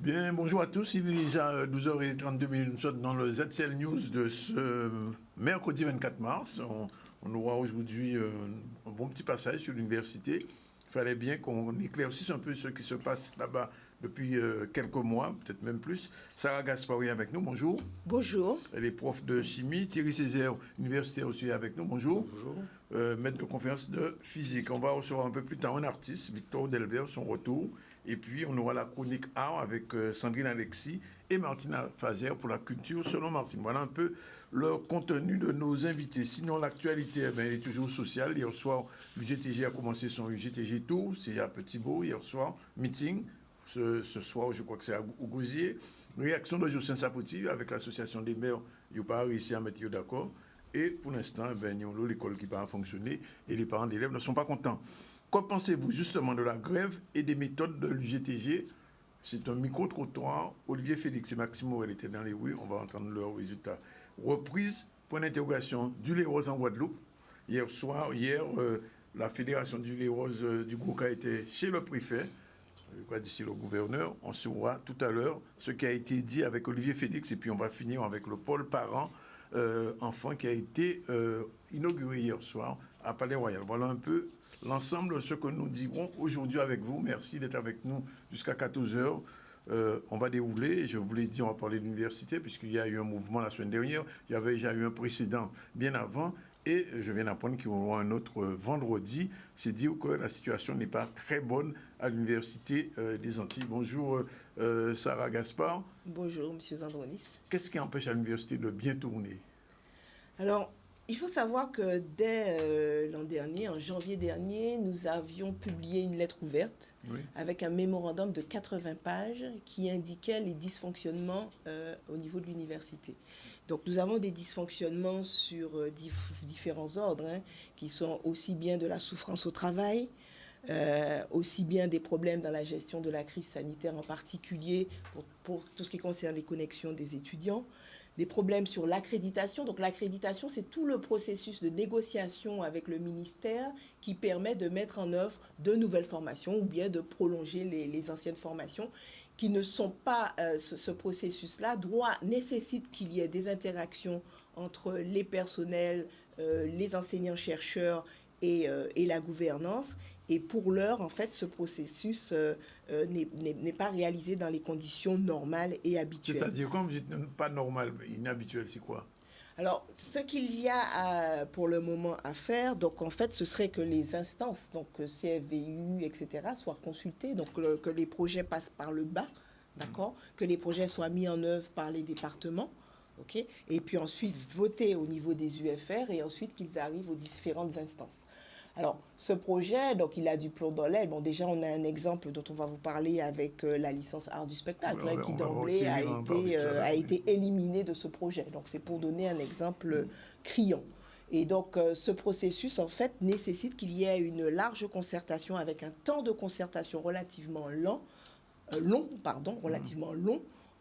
Bien, bonjour à tous. Il est déjà 12h32. Nous sommes dans le ZCL News de ce mercredi 24 mars. On aura aujourd'hui un bon petit passage sur l'université. Il fallait bien qu'on éclaircisse un peu ce qui se passe là-bas depuis quelques mois, peut-être même plus. Sarah Gaspari avec nous, bonjour. Bonjour. Elle est prof de chimie. Thierry Césaire, universitaire aussi avec nous, bonjour. Bonjour. Maître de conférence de physique. On va recevoir un peu plus tard un artiste, Victor Delvert, son retour. Et puis, on aura la chronique art avec Sandrine Alexis et Martina Fazer pour la culture selon Martine. Voilà un peu le contenu de nos invités. Sinon, l'actualité, elle est toujours sociale. Hier soir, l'UGTG a commencé son UGTG Tour. C'est à Petit-Beau, hier soir. Meeting. Ce soir, je crois que c'est à Gouzier. Réaction de Jocelyn Sapoti avec l'association des maires. Ils n'ont pas réussi à mettre d'accord. Et pour l'instant, l'école qui n'a pas fonctionné et les parents d'élèves ne sont pas contents. Qu'en pensez-vous justement de la grève et des méthodes de l'UGTG? C'est un micro-trottoir. Olivier Félix et Maxime Morel étaient dans les rues. On va entendre leurs résultats. Reprise, point d'interrogation, du lait rose en Guadeloupe. Hier, la fédération du lait rose du Gouka était chez le préfet. D'ici le gouverneur. On saura tout à l'heure ce qui a été dit avec Olivier Félix. Et puis on va finir avec le pôle parent enfant qui a été inauguré hier soir à Palais Royal. Voilà un peu l'ensemble de ce que nous dirons aujourd'hui avec vous. Merci d'être avec nous jusqu'à 14h. On va dérouler. Je vous l'ai dit, on va parler de l'université puisqu'il y a eu un mouvement la semaine dernière. Il y avait déjà eu un précédent bien avant. Et je viens d'apprendre qu'il y aura un autre vendredi. C'est dire que la situation n'est pas très bonne à l'Université des Antilles. Bonjour Sarah Gaspard. Bonjour M. Zandronis. Qu'est-ce qui empêche à l'université de bien tourner? Alors, il faut savoir que dès l'an dernier, en janvier dernier, nous avions publié une lettre ouverte avec un mémorandum de 80 pages qui indiquait les dysfonctionnements au niveau de l'université. Donc nous avons des dysfonctionnements sur différents ordres, qui sont aussi bien de la souffrance au travail, aussi bien des problèmes dans la gestion de la crise sanitaire, en particulier pour tout ce qui concerne les connexions des étudiants, des problèmes sur l'accréditation. Donc l'accréditation, c'est tout le processus de négociation avec le ministère qui permet de mettre en œuvre de nouvelles formations ou bien de prolonger les anciennes formations qui ne sont pas, ce processus-là nécessite qu'il y ait des interactions entre les personnels, les enseignants-chercheurs et la gouvernance. Et pour l'heure, en fait, ce processus n'est pas réalisé dans les conditions normales et habituelles. C'est-à-dire, quand vous dites pas normal, inhabituel, c'est quoi? Alors, ce qu'il y a pour le moment à faire, donc en fait, ce serait que les instances, donc CFVU, etc., soient consultées, donc que les projets passent par le bas, d'accord, que les projets soient mis en œuvre par les départements, ok, et puis ensuite votés au niveau des UFR et ensuite qu'ils arrivent aux différentes instances. Alors, ce projet, donc, il a du plomb dans l'aile. Bon, déjà, on a un exemple dont on va vous parler avec la licence art du spectacle, qui d'emblée a été éliminée de ce projet. Donc, c'est pour donner un exemple criant. Et donc, ce processus, en fait, nécessite qu'il y ait une large concertation avec un temps de concertation relativement long,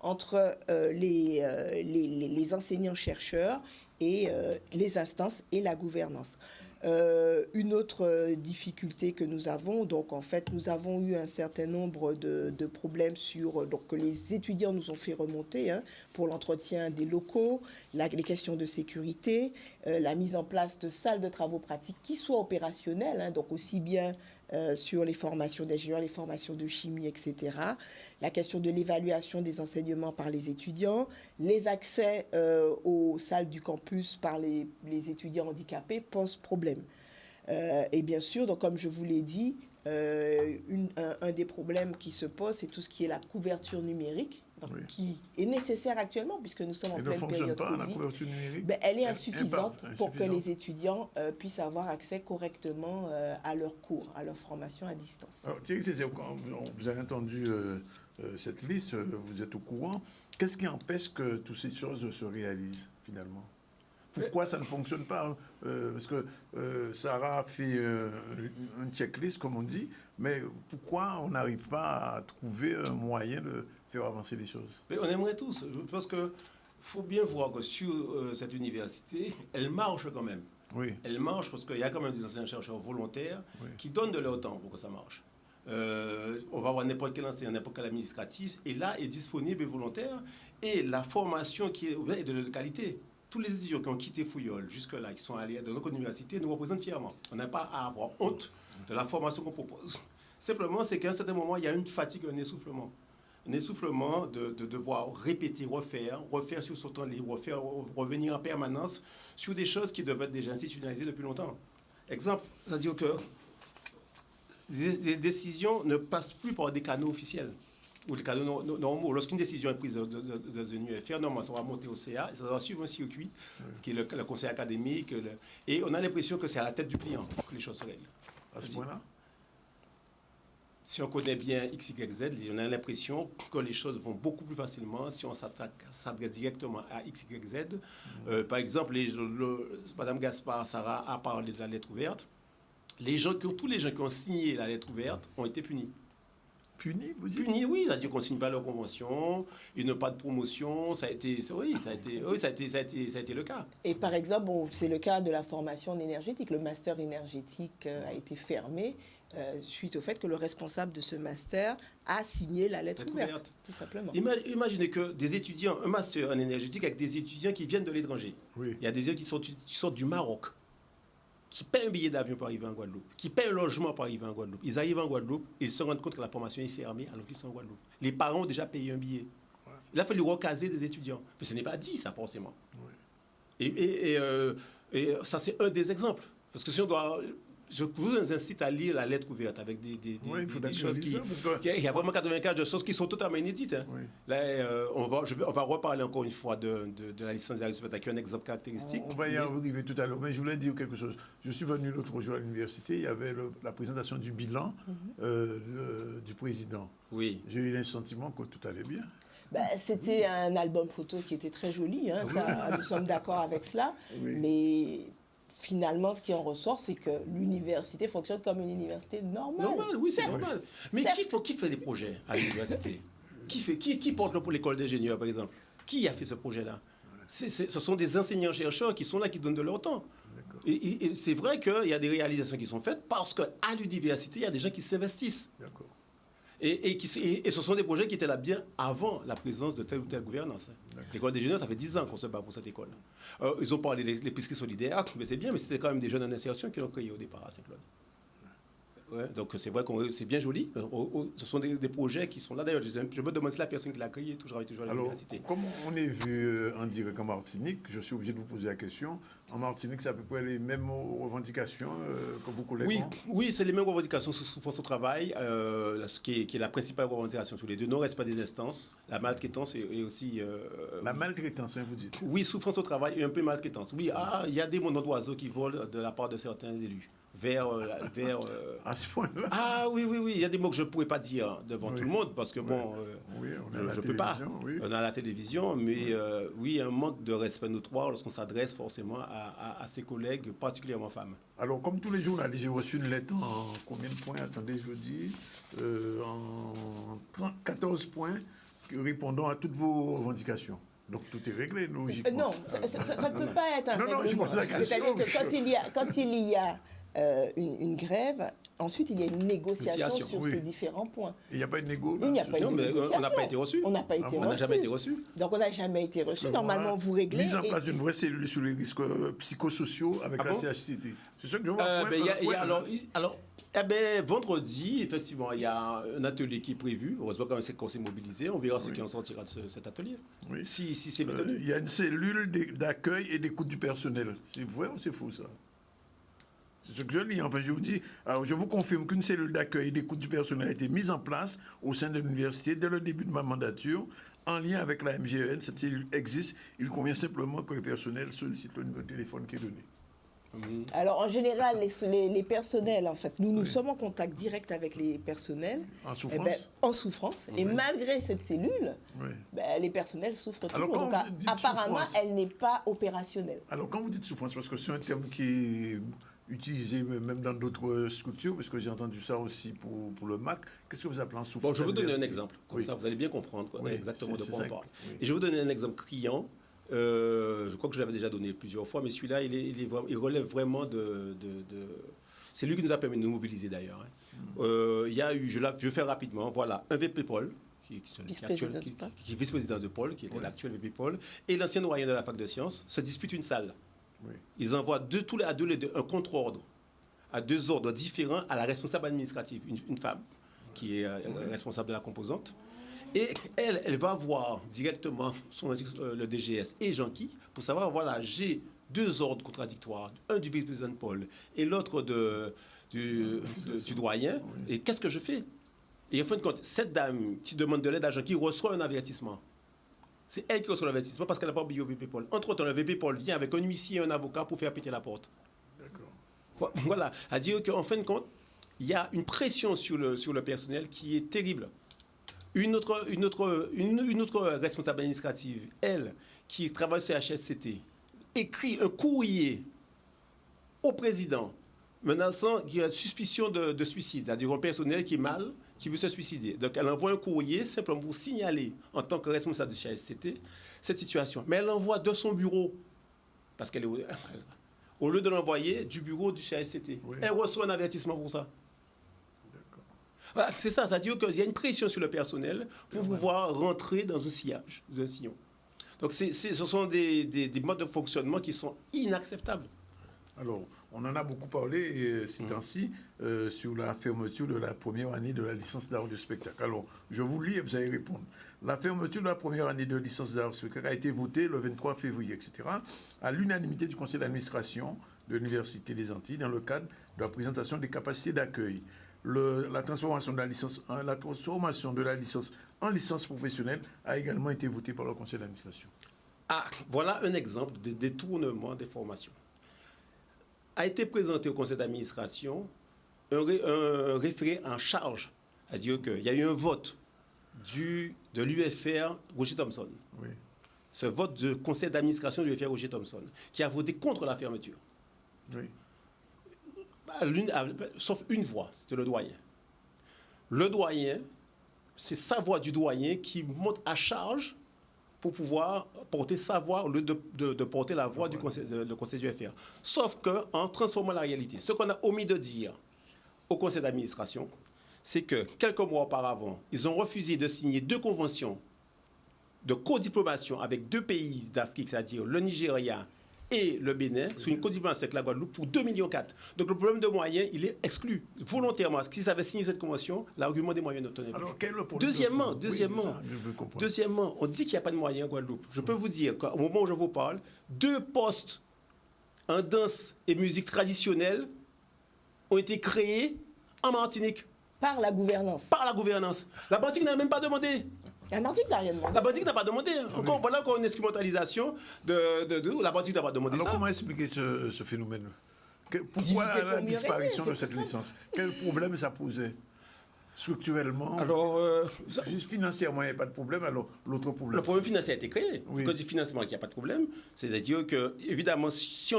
entre les enseignants-chercheurs et les instances et la gouvernance. Une autre difficulté que nous avons, donc en fait nous avons eu un certain nombre de problèmes que les étudiants nous ont fait remonter pour l'entretien des locaux, les questions de sécurité, la mise en place de salles de travaux pratiques qui soient opérationnelles, donc aussi bien sur les formations d'ingénieurs, les formations de chimie, etc. La question de l'évaluation des enseignements par les étudiants, les accès aux salles du campus par les étudiants handicapés posent problème. Et bien sûr, donc, comme je vous l'ai dit, un des problèmes qui se pose, c'est tout ce qui est la couverture numérique, donc, qui est nécessaire actuellement, puisque nous sommes en pleine période Covid. La couverture numérique, elle est insuffisante pour que les étudiants puissent avoir accès correctement à leurs cours, à leur formation à distance. Alors, Thierry, vous avez entendu cette liste, vous êtes au courant. Qu'est-ce qui empêche que toutes ces choses se réalisent, finalement? Pourquoi ça ne fonctionne pas? Parce que Sarah a fait un checklist, comme on dit, mais pourquoi on n'arrive pas à trouver un moyen de faire avancer les choses? Mais on aimerait tous. Je pense que faut bien voir que sur cette université, elle marche quand même. Oui. Elle marche parce qu'il y a quand même des anciens chercheurs volontaires qui donnent de leur temps pour que ça marche. On va avoir n'importe quel enseignant, n'importe quel administratif, et là est disponible et volontaire, et la formation qui est de qualité. Tous les étudiants qui ont quitté Fouillol jusque-là, qui sont allés dans notre université, nous représentent fièrement. On n'a pas à avoir honte de la formation qu'on propose. Simplement, c'est qu'à un certain moment, il y a une fatigue, un essoufflement. Un essoufflement de devoir répéter, refaire sur son temps libre, revenir en permanence sur des choses qui devaient être déjà institutionnalisées depuis longtemps. Exemple, c'est-à-dire que les décisions ne passent plus par des canaux officiels ou des canaux normaux. Lorsqu'une décision est prise dans une UFR, normalement, ça va monter au CA, ça va suivre un circuit, qui est le conseil académique, et on a l'impression que c'est à la tête du client que les choses se règlent. À ce point-là? Si on connaît bien X, Y, Z, on a l'impression que les choses vont beaucoup plus facilement si on s'adresse directement à X, Y, Z. Par exemple, Mme Gaspard Sarah a parlé de la lettre ouverte. Tous les gens qui ont signé la lettre ouverte ont été punis. Punis, vous dites? Punis, oui, c'est-à-dire qu'on ne signe pas leur convention, ils n'ont pas de promotion, ça a été le cas. Et par exemple, c'est le cas de la formation en énergétique. Le master énergétique a été fermé suite au fait que le responsable de ce master a signé la lettre ouverte, tout simplement. Imaginez que des étudiants, un master en énergétique avec des étudiants qui viennent de l'étranger. Oui. Il y a des étudiants qui sortent du Maroc, qui paient un billet d'avion pour arriver en Guadeloupe, qui paient un logement pour arriver en Guadeloupe. Ils arrivent en Guadeloupe, ils se rendent compte que la formation est fermée alors qu'ils sont en Guadeloupe. Les parents ont déjà payé un billet. Ouais. Il a fallu recaser des étudiants. Mais ce n'est pas dit, ça, forcément. Ouais. Et ça, c'est un des exemples. Parce que si on doit... Je vous incite à lire la lettre ouverte avec des choses qui... Il y a vraiment 84 choses qui sont totalement inédites. Hein. Oui. Là, on va reparler encore une fois de la licence d'Aristote, qui est un exemple caractéristique. On va y arriver tout à l'heure, mais je voulais dire quelque chose. Je suis venu l'autre jour à l'université, il y avait la présentation du bilan du président. Oui. J'ai eu le sentiment que tout allait bien. C'était un album photo qui était très joli, hein, ça, nous sommes d'accord avec cela, mais... Finalement, ce qui en ressort, c'est que l'université fonctionne comme une université normale. Normal, oui, c'est normal. Mais qui fait des projets à l'université? Qui porte l'école d'ingénieurs, par exemple? Qui a fait ce projet-là? Ce sont des enseignants-chercheurs qui sont là, qui donnent de leur temps. Et c'est vrai qu'il y a des réalisations qui sont faites parce qu'à l'université, il y a des gens qui s'investissent. D'accord. Et ce sont des projets qui étaient là bien avant la présence de telle ou telle gouvernance. L'école d'ingénieurs, ça fait 10 ans qu'on se bat pour cette école. Ils ont parlé des l'épicerie solidaire, mais c'est bien, mais c'était quand même des jeunes en insertion qui l'ont créé au départ à Saint-Claude. Ouais, donc c'est vrai que c'est bien joli. Ce sont des projets qui sont là. D'ailleurs, je me demande si la personne qui l'a créé toujours à l'université. Comme on est vu en direct en Martinique, je suis obligé de vous poser la question. En Martinique, c'est à peu près les mêmes revendications que vos collègues ont? Oui, c'est les mêmes revendications sous force au travail, qui est la principale revendication tous les deux. Non-respect des instances, la maltraitance et aussi... la maltraitance, hein, vous dites? Oui, souffrance au travail et un peu maltraitance. Oui, il y a des mondes d'oiseaux qui volent de la part de certains élus. À ce point-là. Ah oui, il y a des mots que je ne pourrais pas dire devant tout le monde parce que je ne peux pas. Oui. On a la télévision, mais oui, un manque de respect notoire lorsqu'on s'adresse forcément à ses collègues, particulièrement femmes. Alors, comme tous les journalistes, j'ai reçu une lettre en combien de points? Attendez, je vous dis. En 14 points répondant à toutes vos revendications. Donc tout est réglé, logiquement. Non, ça ne peut pas être un règlement. Non, je pose la question. C'est-à-dire que quand il y a une grève, ensuite il y a une négociation sur ces différents points. Il n'y a pas de négo? Il n'y a pas de négociation. On n'a pas été reçu. On n'a pas été reçu. On n'a jamais été reçu. Donc on n'a jamais été reçu. Normalement, vous réglez. Mise en place d'une vraie cellule sur les risques psychosociaux avec la CHCT. C'est ce que je vois. Vendredi, effectivement, il y a un atelier qui est prévu. Heureusement qu'on s'est mobilisé. On verra ce qui en sortira de cet atelier. Oui. Si c'est maintenu. Il y a une cellule d'accueil et d'écoute du personnel. C'est vrai ou c'est faux, ça? C'est ce que je lis. Enfin, je vous dis, alors je vous confirme qu'une cellule d'accueil et d'écoute du personnel a été mise en place au sein de l'université dès le début de ma mandature, en lien avec la MGEN. Cette cellule existe. Il convient simplement que le personnel sollicite le numéro de téléphone qui est donné. Alors, en général, les personnels, en fait, nous sommes en contact direct avec les personnels. En souffrance? En souffrance. Oui. Et malgré cette cellule, les personnels souffrent toujours. Donc, apparemment, elle n'est pas opérationnelle. Alors, quand vous dites souffrance, parce que c'est un terme qui est utilisé même dans d'autres structures, parce que j'ai entendu ça aussi pour le MAC, qu'est-ce que vous appelez en souffrance? Bon, je vais vous donner un exemple. Comme ça, vous allez bien comprendre exactement de quoi on parle. Oui. Et je vais vous donner un exemple criant je crois que je l'avais déjà donné plusieurs fois, mais celui-là, il relève vraiment c'est lui qui nous a permis de nous mobiliser d'ailleurs. Il y a eu, je fais rapidement, voilà, un VP Paul, qui est vice-président de Paul, qui était l'actuel VP Paul, et l'ancien doyen de la fac de sciences, se disputent une salle. Oui. Ils envoient un contre-ordre à 2 ordres différents à la responsable administrative, une femme, qui est responsable de la composante. Et elle va voir directement le DGS et Jean-Qui pour savoir, voilà, j'ai 2 ordres contradictoires, un du vice-président de Paul et l'autre du doyen, et qu'est-ce que je fais? Et en fin de compte, cette dame qui demande de l'aide à Jean-Qui reçoit un avertissement. C'est elle qui reçoit l'avertissement parce qu'elle n'a pas oublié au VP Paul. Entre-temps, le VP Paul vient avec un huissier et un avocat pour faire péter la porte. D'accord. Voilà, à dire qu'en fin de compte, il y a une pression sur le personnel qui est terrible. Une autre responsable administrative, elle, qui travaille sur HSCT, écrit un courrier au président menaçant qu'il y a une suspicion de suicide, c'est-à-dire un personnel qui est mal, qui veut se suicider. Donc elle envoie un courrier simplement pour signaler, en tant que responsable de HSCT, cette situation. Mais elle l'envoie de son bureau, parce qu'elle est au lieu de l'envoyer du bureau du HSCT. Oui. Elle reçoit un avertissement pour ça. Voilà, c'est ça, c'est-à-dire qu'il y a une pression sur le personnel pour pouvoir rentrer dans un sillage, dans un sillon. Donc ce sont des modes de fonctionnement qui sont inacceptables. Alors, on en a beaucoup parlé ces temps-ci sur la fermeture de la première année de la licence d'art du spectacle. Alors, je vous lis et vous allez répondre. La fermeture de la première année de licence d'art du spectacle a été votée le 23 février, etc., à l'unanimité du conseil d'administration de l'Université des Antilles dans le cadre de la présentation des capacités d'accueil. La transformation de la licence en licence professionnelle a également été votée par le conseil d'administration. Ah, voilà un exemple de détournement des formations. A été présenté au conseil d'administration un référé en charge, c'est-à-dire qu'il y a eu un vote de l'UFR Roger Thompson. Oui. Ce vote du conseil d'administration de l'UFR Roger Thompson, qui a voté contre la fermeture. Oui. Sauf une voix, c'était le doyen. Le doyen, c'est sa voix du doyen qui monte à charge pour pouvoir porter sa voix au lieu de porter la voix du conseil du FR. Sauf qu'en transformant la réalité, ce qu'on a omis de dire au conseil d'administration, c'est que quelques mois auparavant, ils ont refusé de signer 2 conventions de codiplomation avec 2 pays d'Afrique, c'est-à-dire le Nigeria et le Bénin, sous une codiplomation avec la Guadeloupe pour 2,4 millions. Donc le problème de moyens, il est exclu volontairement. S'ils avaient signé cette convention, l'argument des moyens ne tenait plus. Alors, quel est le problème? Deuxièmement, on dit qu'il n'y a pas de moyens en Guadeloupe. Je peux vous dire qu'au moment où je vous parle, 2 postes en danse et musique traditionnelle ont été créés en Martinique. Par la gouvernance. La Martinique n'a même pas demandé. La Martinique n'a rien demandé. La Martinique n'a pas demandé. Voilà encore une instrumentalisation de la Martinique n'a pas demandé. Alors comment expliquer ce phénomène? Pourquoi la disparition de cette licence? Quel problème ça posait structurellement? Alors, juste financièrement, il n'y a pas de problème. Alors, l'autre problème. Le problème financier a été créé. Oui. Quand du financement, il n'y a pas de problème. C'est-à-dire que, évidemment, si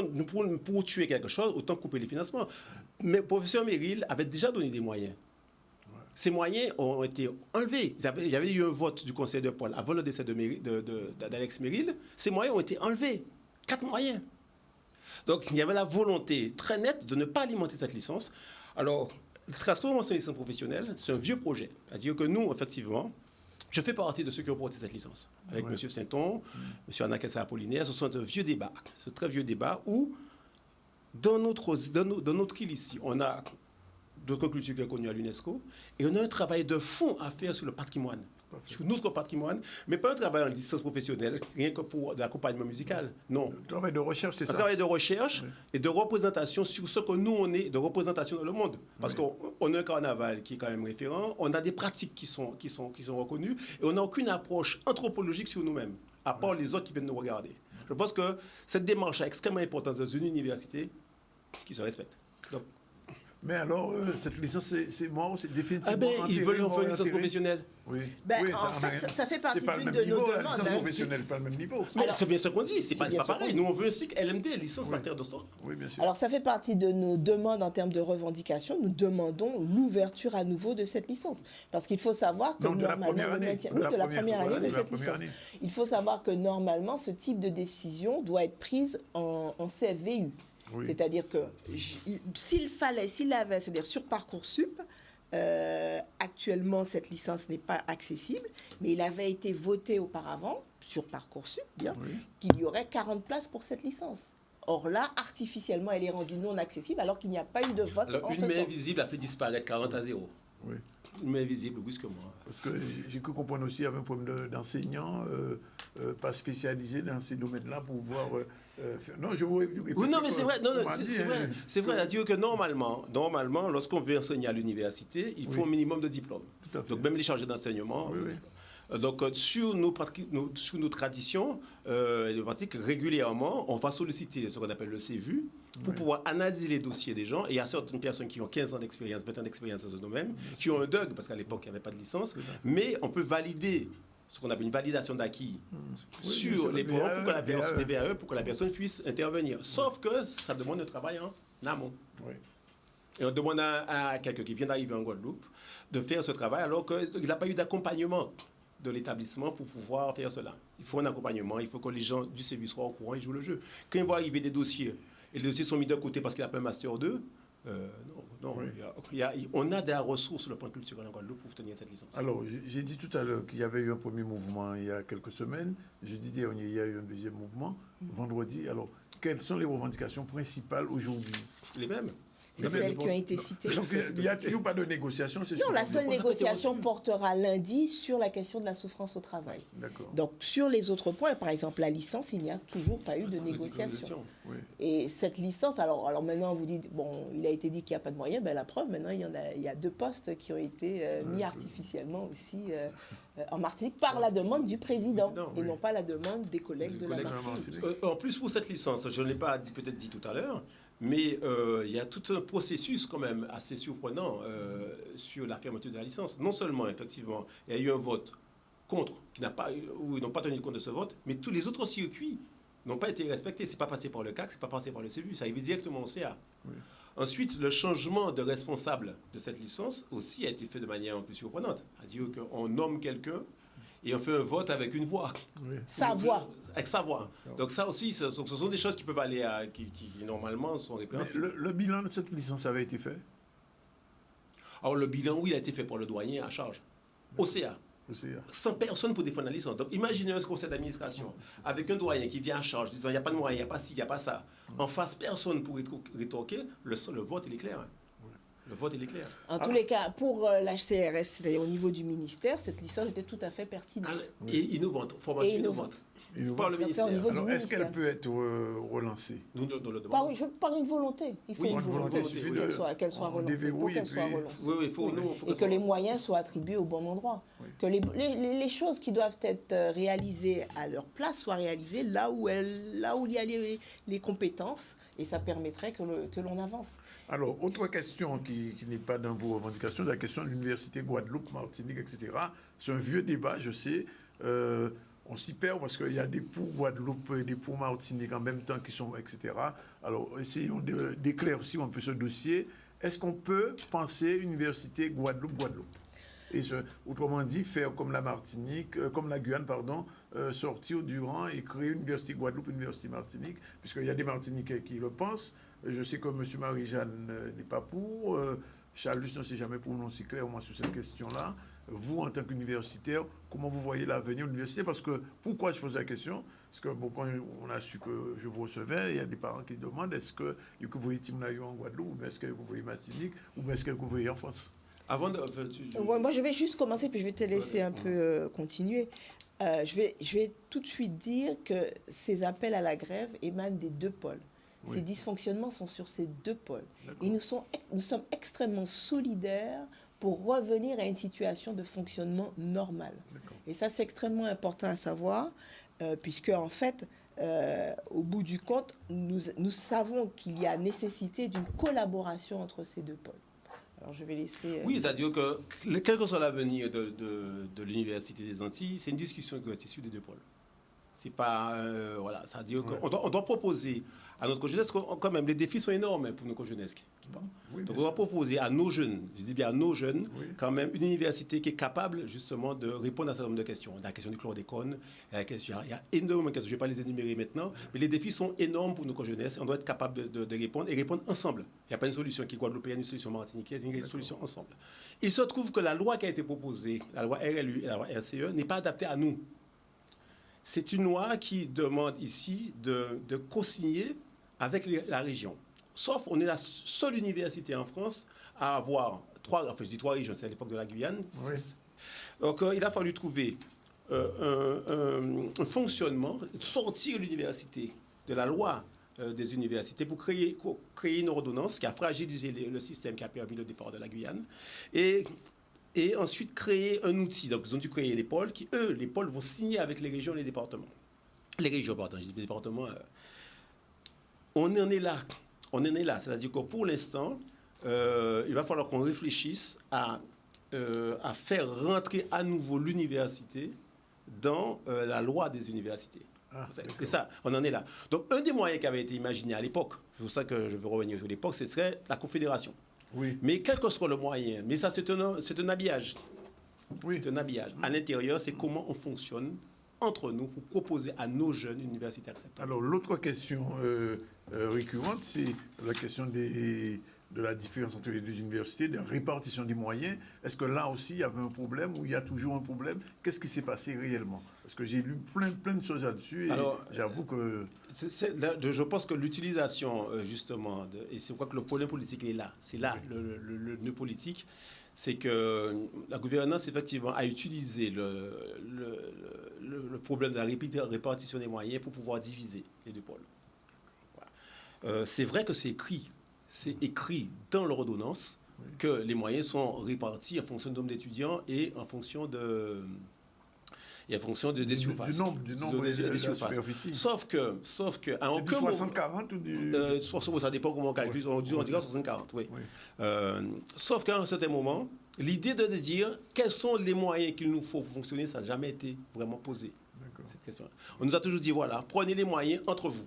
pour tuer quelque chose, autant couper les financements. Mais le professeur Merrill avait déjà donné des moyens. Ces moyens ont été enlevés. Il y avait eu un vote du conseil de Paul avant le décès d'Alex Merrill. Ces moyens ont été enlevés. 4 moyens. Donc, il y avait la volonté très nette de ne pas alimenter cette licence. Alors, la transformation de licence professionnelle, c'est un vieux projet. C'est-à-dire que nous, effectivement, je fais partie de ceux qui ont porté cette licence. Avec M. Sainton, M. Anakessa Apollinaire, ce sont un vieux débat. C'est un très vieux débat où, dans notre île ici, on a d'autres cultures qui sont connues à l'UNESCO, et on a un travail de fond à faire sur le patrimoine, sur notre patrimoine, mais pas un travail en licence professionnelle, rien que pour de l'accompagnement musical, non. Un travail de recherche, c'est ça? Un travail de recherche et de représentation sur ce que nous, on est, de représentation dans le monde. Parce qu'on a un carnaval qui est quand même référent, on a des pratiques qui sont reconnues, et on n'a aucune approche anthropologique sur nous-mêmes, à part les autres qui viennent nous regarder. Je pense que cette démarche est extrêmement importante dans une université qui se respecte. Donc, Mais alors, cette licence, c'est mort, c'est définitivement. Ah ben, ils veulent en faire une licence professionnelle. Oui. Ben, Oui, en fait, ça fait partie d'une de niveau, nos la demandes. licence professionnelle, c'est pas le même niveau. Mais c'est bien ce qu'on dit, c'est pas bien ce pareil. qu'on Nous, on veut un cycle LMD, licence matière d'histoire. Oui, bien sûr. Alors, ça fait partie de nos demandes en termes de revendication. Nous demandons l'ouverture à nouveau de cette licence. Parce qu'il faut savoir que Non, de la normalement, première année. de la première année de cette licence. année. Il faut savoir que normalement, ce type de décision doit être prise en CFVU. Oui. C'est-à-dire que s'il avait, c'est-à-dire sur Parcoursup, actuellement, cette licence n'est pas accessible, mais il avait été voté auparavant, sur Parcoursup, bien, qu'il y aurait 40 places pour cette licence. Or là, artificiellement, elle est rendue non accessible alors qu'il n'y a pas eu de vote Alors, en une ce main sens. invisible a fait disparaître 40 à 0. Oui. Une main invisible, brusquement. Parce que j'ai cru comprendre aussi qu'il y avait un problème d'enseignants pas spécialisés dans ces domaines-là pour pouvoir faire. Non, je vous répète. Oui, non, mais c'est vrai. Non, c'est vrai. Hein. C'est vrai. C'est-à-dire que normalement, lorsqu'on veut enseigner à l'université, il faut un minimum de diplômes. Tout à fait. Donc, même les chargés d'enseignement. Oui, oui. Donc, sur nos traditions et nos pratiques, régulièrement, on va solliciter ce qu'on appelle le CVU pour pouvoir analyser les dossiers des gens. Et il y a certaines personnes qui ont 15 ans d'expérience, 20 ans d'expérience dans ce domaine, qui ont un DUG, parce qu'à l'époque, il n'y avait pas de licence. Mais on peut valider ce qu'on appelle une validation d'acquis sur les points pour que la personne puisse intervenir. Sauf que ça demande un travail en amont. Oui. Et on demande à quelqu'un qui vient d'arriver en Guadeloupe de faire ce travail alors qu'il n'a pas eu d'accompagnement de l'établissement pour pouvoir faire cela. Il faut un accompagnement, il faut que les gens du service soient au courant et jouent le jeu. Quand ils voient arriver des dossiers, et les dossiers sont mis de côté parce qu'il n'a pas un Master 2, non. Oui. On a des ressources sur le plan culturel en Guadeloupe pour tenir cette licence. Alors, j'ai dit tout à l'heure qu'il y avait eu un premier mouvement il y a quelques semaines. Jeudi dernier, il y a eu un deuxième mouvement, vendredi. Alors, quelles sont les revendications principales aujourd'hui? Les mêmes. C'est celles qui ont été citées. Donc, il n'y a toujours pas de négociation. Non, la seule négociation portera lundi sur la question de la souffrance au travail. D'accord. Donc, sur les autres points, par exemple, la licence, il n'y a toujours pas eu de négociation. Oui. Et cette licence, alors maintenant, vous dites, bon, il a été dit qu'il n'y a pas de moyens, ben la preuve, maintenant, il y a 2 postes qui ont été mis artificiellement aussi en Martinique par la demande du président et non pas la demande des collègues de la Martinique. En plus, pour cette licence, je ne l'ai pas peut-être dit tout à l'heure, mais il y a tout un processus quand même assez surprenant sur la fermeture de la licence. Non seulement, effectivement, il y a eu un vote contre, où ils n'ont pas tenu compte de ce vote, mais tous les autres circuits n'ont pas été respectés. Ce n'est pas passé par le CAC, ce n'est pas passé par le CVU, ça arrive directement au CA. Oui. Ensuite, le changement de responsable de cette licence aussi a été fait de manière un peu surprenante. C'est-à-dire qu'on nomme quelqu'un et on fait un vote avec une voix. Oui. Sa voix. Avec sa voix. Donc ça aussi, ce sont des choses qui peuvent aller qui normalement sont répréhensibles. Le bilan de cette licence avait été fait? Alors le bilan, oui, il a été fait par le doyen à charge. OCA. 100 personnes pour défendre la licence. Donc imaginez un conseil d'administration avec un doyen qui vient à charge disant il n'y a pas de moyens, il n'y a pas ci, il n'y a pas ça. En face, personne pour rétorquer, le vote, il est clair. Le vote, il est clair. En tous les cas, pour l'HCRS, c'est-à-dire au niveau du ministère, cette licence était tout à fait pertinente. Et innovante, formation innovante. Par le ministère. Alors, est-ce qu'elle peut être relancée? Nous le demandons. Par une volonté. Il faut une volonté qu'elle soit relancée. Oui, et que les moyens soient attribués au bon endroit. Oui. Que les choses qui doivent être réalisées à leur place soient réalisées là où il y a les compétences. Et ça permettrait que l'on avance. Alors, autre question qui n'est pas dans vos revendications, la question de l'université Guadeloupe, Martinique, etc. C'est un vieux débat, je sais. On s'y perd parce qu'il y a des pour Guadeloupe et des pour Martinique en même temps qui sont, etc. Alors, essayons d'éclaircir un peu ce dossier. Est-ce qu'on peut penser université Guadeloupe? Et autrement dit, faire comme la Martinique, comme la Guyane, pardon, sortir du rang et créer une université Guadeloupe, une université Martinique, puisqu'il y a des Martiniquais qui le pensent. Je sais que M. Marie-Jeanne n'est pas pour. Charles ne s'est jamais prononcé clairement sur cette question-là. Vous, en tant qu'universitaire, comment vous voyez l'avenir de l'université? Parce que, pourquoi je pose la question? Parce que, bon, quand on a su que je vous recevais, il y a des parents qui demandent est-ce que vous voyez Timnayo en Guadeloupe, ou est-ce que vous voyez Martinique, ou est-ce que vous voyez en France? Avant de... Moi, je vais juste commencer, puis je vais te laisser un peu continuer. Je vais tout de suite dire que ces appels à la grève émanent des 2 pôles. Oui. Ces dysfonctionnements sont sur ces 2 pôles. Et nous sommes extrêmement solidaires pour revenir à une situation de fonctionnement normal. Et ça, c'est extrêmement important à savoir, puisque, en fait, au bout du compte, nous savons qu'il y a nécessité d'une collaboration entre ces deux pôles. Alors, je vais laisser... Oui, c'est-à-dire que, quel que soit l'avenir de l'Université des Antilles, c'est une discussion qui va être issue des deux pôles. C'est pas... voilà, c'est-à-dire qu'on doit proposer à notre jeunesse, quand même, les défis sont énormes pour nos jeunesses. Oui, donc, on doit proposer à nos jeunes, je dis bien à nos jeunes, quand même, une université qui est capable, justement, de répondre à un certain nombre de questions. La question du chlordécone, il y a énormément de questions, je ne vais pas les énumérer maintenant, mais les défis sont énormes pour nos jeunesse. On doit être capable de répondre et répondre ensemble. Il n'y a pas une solution qui est guadeloupéenne, une solution martiniquaise, il y a une solution ensemble. Il se trouve que la loi qui a été proposée, la loi RLU et la loi RCE, n'est pas adaptée à nous. C'est une loi qui demande ici de co-signer avec la région. Sauf on est la seule université en France à avoir trois régions, c'est à l'époque de la Guyane. Oui. Donc il a fallu trouver un fonctionnement, sortir l'université de la loi des universités pour créer une ordonnance qui a fragilisé le système qui a permis le départ de la Guyane. Et ensuite créer un outil. Donc ils ont dû créer les pôles qui, eux, les pôles vont signer avec les régions et les départements. Les régions, pardon, je dis les départements. On en est là. C'est-à-dire que pour l'instant, il va falloir qu'on réfléchisse à faire rentrer à nouveau l'université dans la loi des universités. C'est ça, on en est là. Donc, un des moyens qui avait été imaginé à l'époque, c'est pour ça que je veux revenir sur l'époque, ce serait la confédération. Oui. Mais quel que soit le moyen, mais ça, c'est un habillage. Oui. C'est un habillage. À l'intérieur, c'est comment on fonctionne entre nous pour proposer à nos jeunes une université acceptable. Alors, l'autre question récurrente, c'est la question de la différence entre les deux universités, de la répartition des moyens. Est-ce que là aussi, il y avait un problème ou il y a toujours un problème? Qu'est-ce qui s'est passé réellement? Parce que j'ai lu plein de choses là-dessus et alors, j'avoue que... je pense que l'utilisation, justement, et c'est pourquoi que le problème politique est là. C'est là le nœud politique. C'est que la gouvernance, effectivement, a utilisé le problème de la répartition des moyens pour pouvoir diviser les deux pôles. Voilà. C'est vrai que c'est écrit dans l'ordonnance que les moyens sont répartis en fonction du nombre d'étudiants et en fonction des surfaces. Du nombre des surfaces. Sauf que à aucun moment... 60-40 ou du... ça dépend comment on calcule. On dirait 60-40, oui. Sauf qu'à un certain moment, l'idée de dire quels sont les moyens qu'il nous faut pour fonctionner, ça n'a jamais été vraiment posé, cette question-là. On nous a toujours dit, voilà, prenez les moyens entre vous.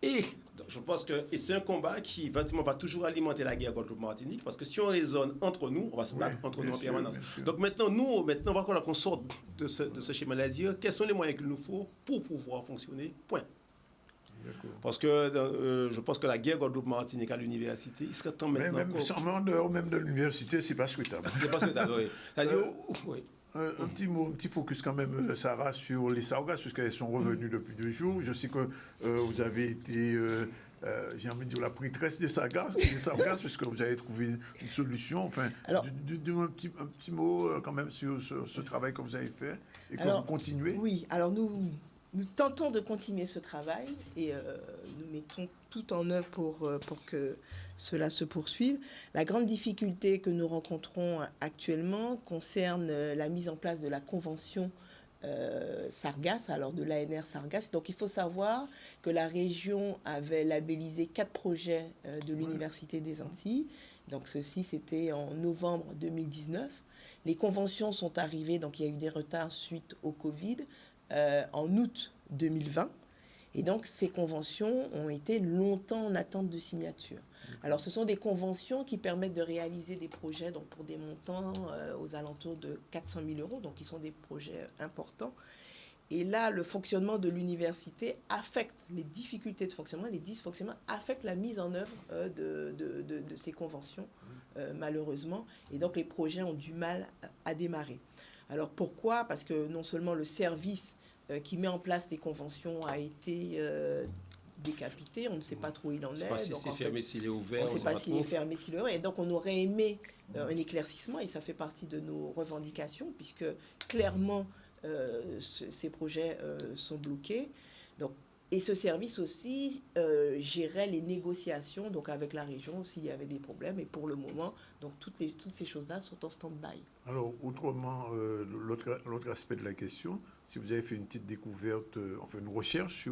Et je pense que c'est un combat qui va toujours alimenter la guerre Guadeloupe-Martinique, parce que si on raisonne entre nous, on va se battre entre nous en permanence. Donc maintenant, on va falloir qu'on sorte de ce schéma-là, dire quels sont les moyens qu'il nous faut pour pouvoir fonctionner, point. Parce que je pense que la guerre Guadeloupe-Martinique à l'université, il serait temps maintenant... En dehors même de l'université, c'est pas souhaitable. C'est pas souhaitable, oui. C'est-à-dire, oui. Un petit focus quand même, Sarah, sur les sargasses, puisqu'elles sont revenues depuis 2 jours. Je sais que vous avez été, j'ai envie de dire, la prêtresse des sargasses, puisque vous avez trouvé une solution. Enfin, alors, un petit mot quand même sur ce travail que vous avez fait et que vous continuez. Oui, alors nous tentons de continuer ce travail et nous mettons tout en œuvre pour que cela se poursuive. La grande difficulté que nous rencontrons actuellement concerne la mise en place de la convention Sargasses, alors de l'ANR Sargasses. Donc il faut savoir que la région avait labellisé 4 projets de l'Université des Antilles. Donc ceci, c'était en novembre 2019. Les conventions sont arrivées, donc il y a eu des retards suite au Covid, en août 2020. Et donc, ces conventions ont été longtemps en attente de signature. Alors, ce sont des conventions qui permettent de réaliser des projets donc, pour des montants aux alentours de 400 000 euros. Donc, ils sont des projets importants. Et là, le fonctionnement de l'université affecte les difficultés de fonctionnement, les dysfonctionnements affectent la mise en œuvre de ces conventions, malheureusement. Et donc, les projets ont du mal à démarrer. Alors, pourquoi? Parce que non seulement le service qui met en place des conventions a été décapité, on ne sait pas trop où il en est. On ne sait pas si c'est fermé, s'il est ouvert. On ne sait pas s'il est fermé, s'il est ouvert. Et donc on aurait aimé un éclaircissement, et ça fait partie de nos revendications, puisque clairement ces projets sont bloqués. Donc Et ce service aussi gérait les négociations donc avec la région s'il y avait des problèmes. Et pour le moment, donc toutes ces choses-là sont en stand-by. Alors, autrement, l'autre aspect de la question, si vous avez fait une petite découverte, enfin une recherche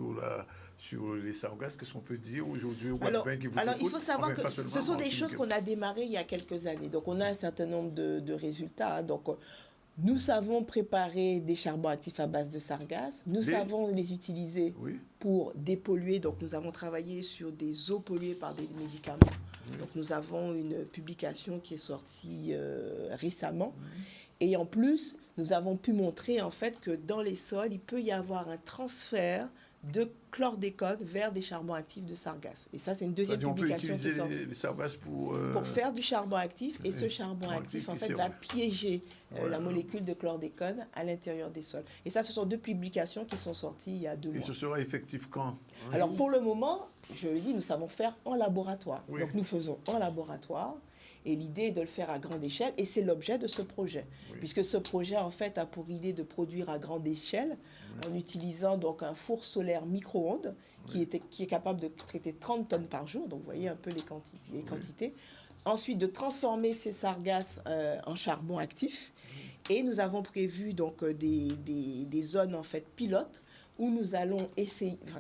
sur les sargasses, qu'est-ce qu'on peut dire aujourd'hui au Guadeloupe qui vous Alors, écoute? il faut savoir que ce sont des choses qu'on a démarrées il y a quelques années. Donc, on a un certain nombre de résultats. Hein. Donc, nous savons préparer des charbons actifs à base de sargasses. Nous savons les utiliser pour dépolluer. Donc, nous avons travaillé sur des eaux polluées par des médicaments. Oui. Donc, nous avons une publication qui est sortie récemment. Oui. Et en plus, nous avons pu montrer en fait que dans les sols, il peut y avoir un transfert de chlordécone vers des charbons actifs de sargasses. Et ça, c'est une deuxième publication qui est sortie. Les sargasses pour faire du charbon actif. Et ce charbon actif, en fait, va piéger la molécule de chlordécone à l'intérieur des sols. Et ça, ce sont deux publications qui sont sorties il y a 2 mois. Et ce sera effectif quand? Alors, pour le moment, je le dis, nous savons faire en laboratoire. Oui. Donc, nous faisons en laboratoire. Et l'idée est de le faire à grande échelle. Et c'est l'objet de ce projet. Oui. Puisque ce projet, en fait, a pour idée de produire à grande échelle en utilisant donc un four solaire micro-ondes qui est capable de traiter 30 tonnes par jour. Donc, vous voyez un peu les quantités. Ensuite, de transformer ces sargasses en charbon actif. Et nous avons prévu donc des zones, en fait, pilotes où nous allons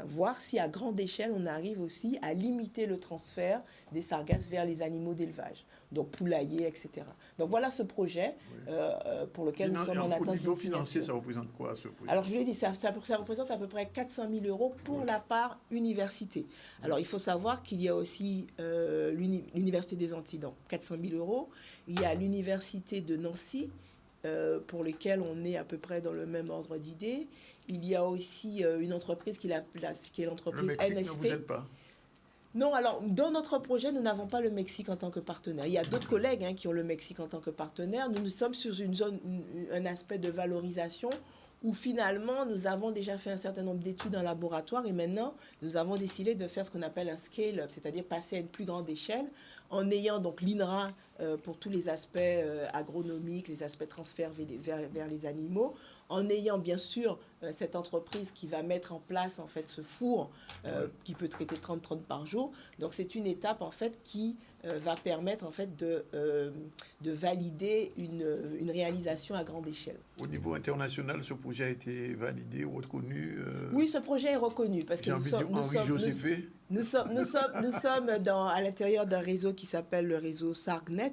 voir si à grande échelle, on arrive aussi à limiter le transfert des sargasses vers les animaux d'élevage, donc poulaillers, etc. Donc voilà ce projet pour lequel nous sommes en attente. Au niveau financier, ça représente quoi ce projet? Alors je vous l'ai dit, ça représente à peu près 400 000 euros pour la part université. Alors il faut savoir qu'il y a aussi l'Université des Antilles, donc 400 000 euros. Il y a l'Université de Nancy, pour lequel on est à peu près dans le même ordre d'idées. Il y a aussi une entreprise qui est l'entreprise NST. Le Mexique, ne vous êtes pas? Non, alors, dans notre projet, nous n'avons pas le Mexique en tant que partenaire. Il y a d'autres collègues qui ont le Mexique en tant que partenaire. Nous sommes sur une zone, un aspect de valorisation où finalement, nous avons déjà fait un certain nombre d'études en laboratoire et maintenant, nous avons décidé de faire ce qu'on appelle un scale-up, c'est-à-dire passer à une plus grande échelle en ayant donc l'INRA pour tous les aspects agronomiques, les aspects transferts vers les animaux, en ayant bien sûr cette entreprise qui va mettre en place en fait ce four qui peut traiter 30 tonnes par jour. Donc c'est une étape en fait qui va permettre en fait de valider une réalisation à grande échelle. Au niveau international, ce projet a été validé ou reconnu Oui, ce projet est reconnu parce que nous sommes à l'intérieur d'un réseau qui s'appelle le réseau SARGNet,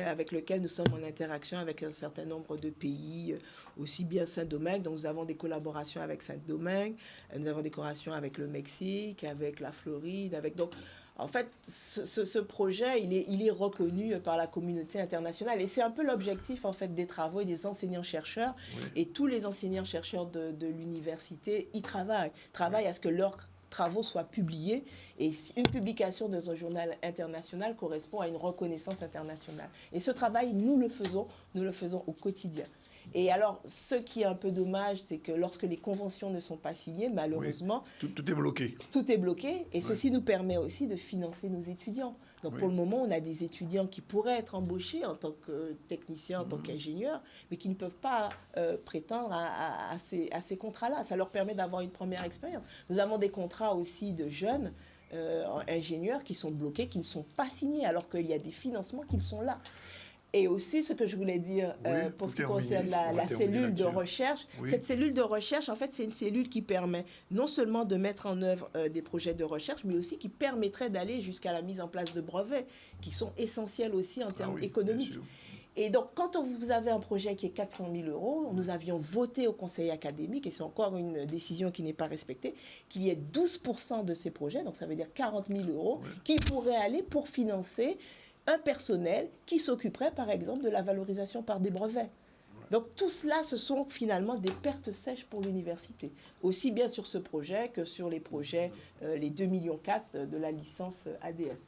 avec lequel nous sommes en interaction avec un certain nombre de pays, aussi bien Saint-Domingue, donc nous avons des collaborations avec Saint-Domingue, nous avons des collaborations avec le Mexique, avec la Floride, donc en fait, ce projet, il est reconnu par la communauté internationale. Et c'est un peu l'objectif, en fait, des travaux et des enseignants-chercheurs. Et tous les enseignants-chercheurs de l'université y travaillent à ce que leurs travaux soient publiés. Et une publication dans un journal international correspond à une reconnaissance internationale. Et ce travail, nous le faisons au quotidien. Et alors, ce qui est un peu dommage, c'est que lorsque les conventions ne sont pas signées, malheureusement... Oui, tout est bloqué. Tout est bloqué, et ceci nous permet aussi de financer nos étudiants. Donc, pour le moment, on a des étudiants qui pourraient être embauchés en tant que techniciens, en tant qu'ingénieurs, mais qui ne peuvent pas prétendre à ces contrats-là. Ça leur permet d'avoir une première expérience. Nous avons des contrats aussi de jeunes ingénieurs qui sont bloqués, qui ne sont pas signés, alors qu'il y a des financements qui sont là. Et aussi, ce que je voulais dire pour ce qui concerne la cellule de recherche, cette cellule de recherche, en fait, c'est une cellule qui permet non seulement de mettre en œuvre des projets de recherche, mais aussi qui permettrait d'aller jusqu'à la mise en place de brevets, qui sont essentiels aussi en termes économiques. Et donc, quand vous avez un projet qui est 400 000 euros, nous avions voté au conseil académique, et c'est encore une décision qui n'est pas respectée, qu'il y ait 12% de ces projets, donc ça veut dire 40 000 euros, qui pourraient aller pour financer un personnel qui s'occuperait, par exemple, de la valorisation par des brevets. Donc, tout cela, ce sont finalement des pertes sèches pour l'université, aussi bien sur ce projet que sur les projets, les 2,4 millions de la licence ADS.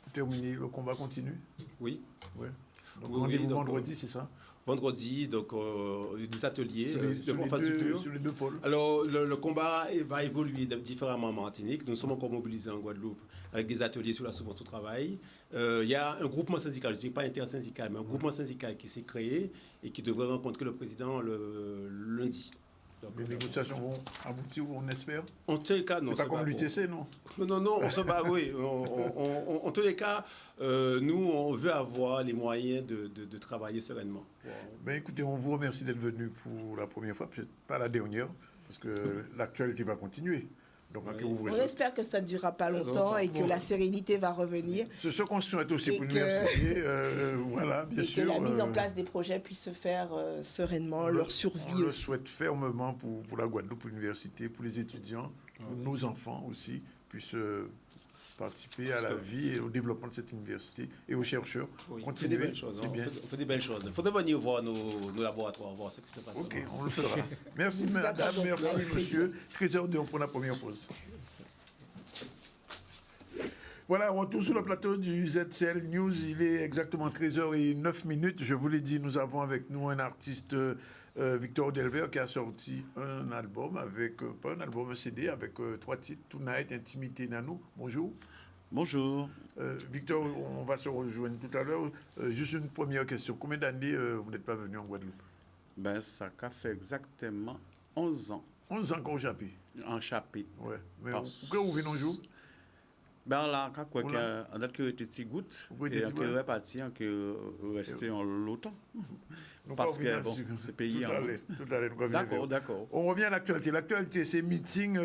Pour terminer, le combat continue? Oui. Donc, rendez-vous vendredi, c'est ça? Vendredi, donc des ateliers sur les deux pôles. Alors, le combat va évoluer différemment en Martinique. Nous sommes encore mobilisés en Guadeloupe avec des ateliers sur la souffrance au travail. Il y a un groupement syndical, je ne dis pas intersyndical, mais un groupement syndical qui s'est créé et qui devrait rencontrer le président le lundi. Les négociations vont aboutir, on espère. En tous les cas, non. C'est pas comme l'UTC, non? Non, on se bat, oui. En tous les cas, nous, on veut avoir les moyens de travailler sereinement. Ben, écoutez, on vous remercie d'être venu pour la première fois, peut-être pas la dernière, parce que l'actualité va continuer. Donc, on espère que ça ne durera pas longtemps et que la sérénité va revenir. C'est ce qu'on souhaite aussi pour l'université. Voilà, bien sûr. Et que la mise en place des projets puisse se faire sereinement, leur survie. On le souhaite fermement pour la Guadeloupe, pour l'université, pour les étudiants, pour nos enfants aussi, puissent participer à la vie et au développement de cette université et aux chercheurs. Oui, on fait des belles choses. On fait des belles choses. Il faut venir voir nos laboratoires, voir ce qui se passe. Ok, on le fera. Merci madame, merci monsieur. 13h02 pour la première pause. Voilà, retour sur le plateau du ZCL News. Il est exactement 13h09. Je vous l'ai dit, nous avons avec nous un artiste, Victor Delver, qui a sorti un album, pas un album, un CD, avec 3 titres, Tonight, Intimité, Nano. Bonjour. Bonjour. Victor, on va se rejoindre tout à l'heure. Juste une première question. Combien d'années vous n'êtes pas venu en Guadeloupe? Ben, ça a fait exactement 11 ans. 11 ans qu'au Chapé. En Chapé. Ouais. Mais pourquoi vous venez un jour? Ben là, quand on a que petit goutte, et on est reparti, on est resté en longtemps. Parce que bon, c'est payé. Tout à l'heure. D'accord. On revient à l'actualité. L'actualité, c'est meeting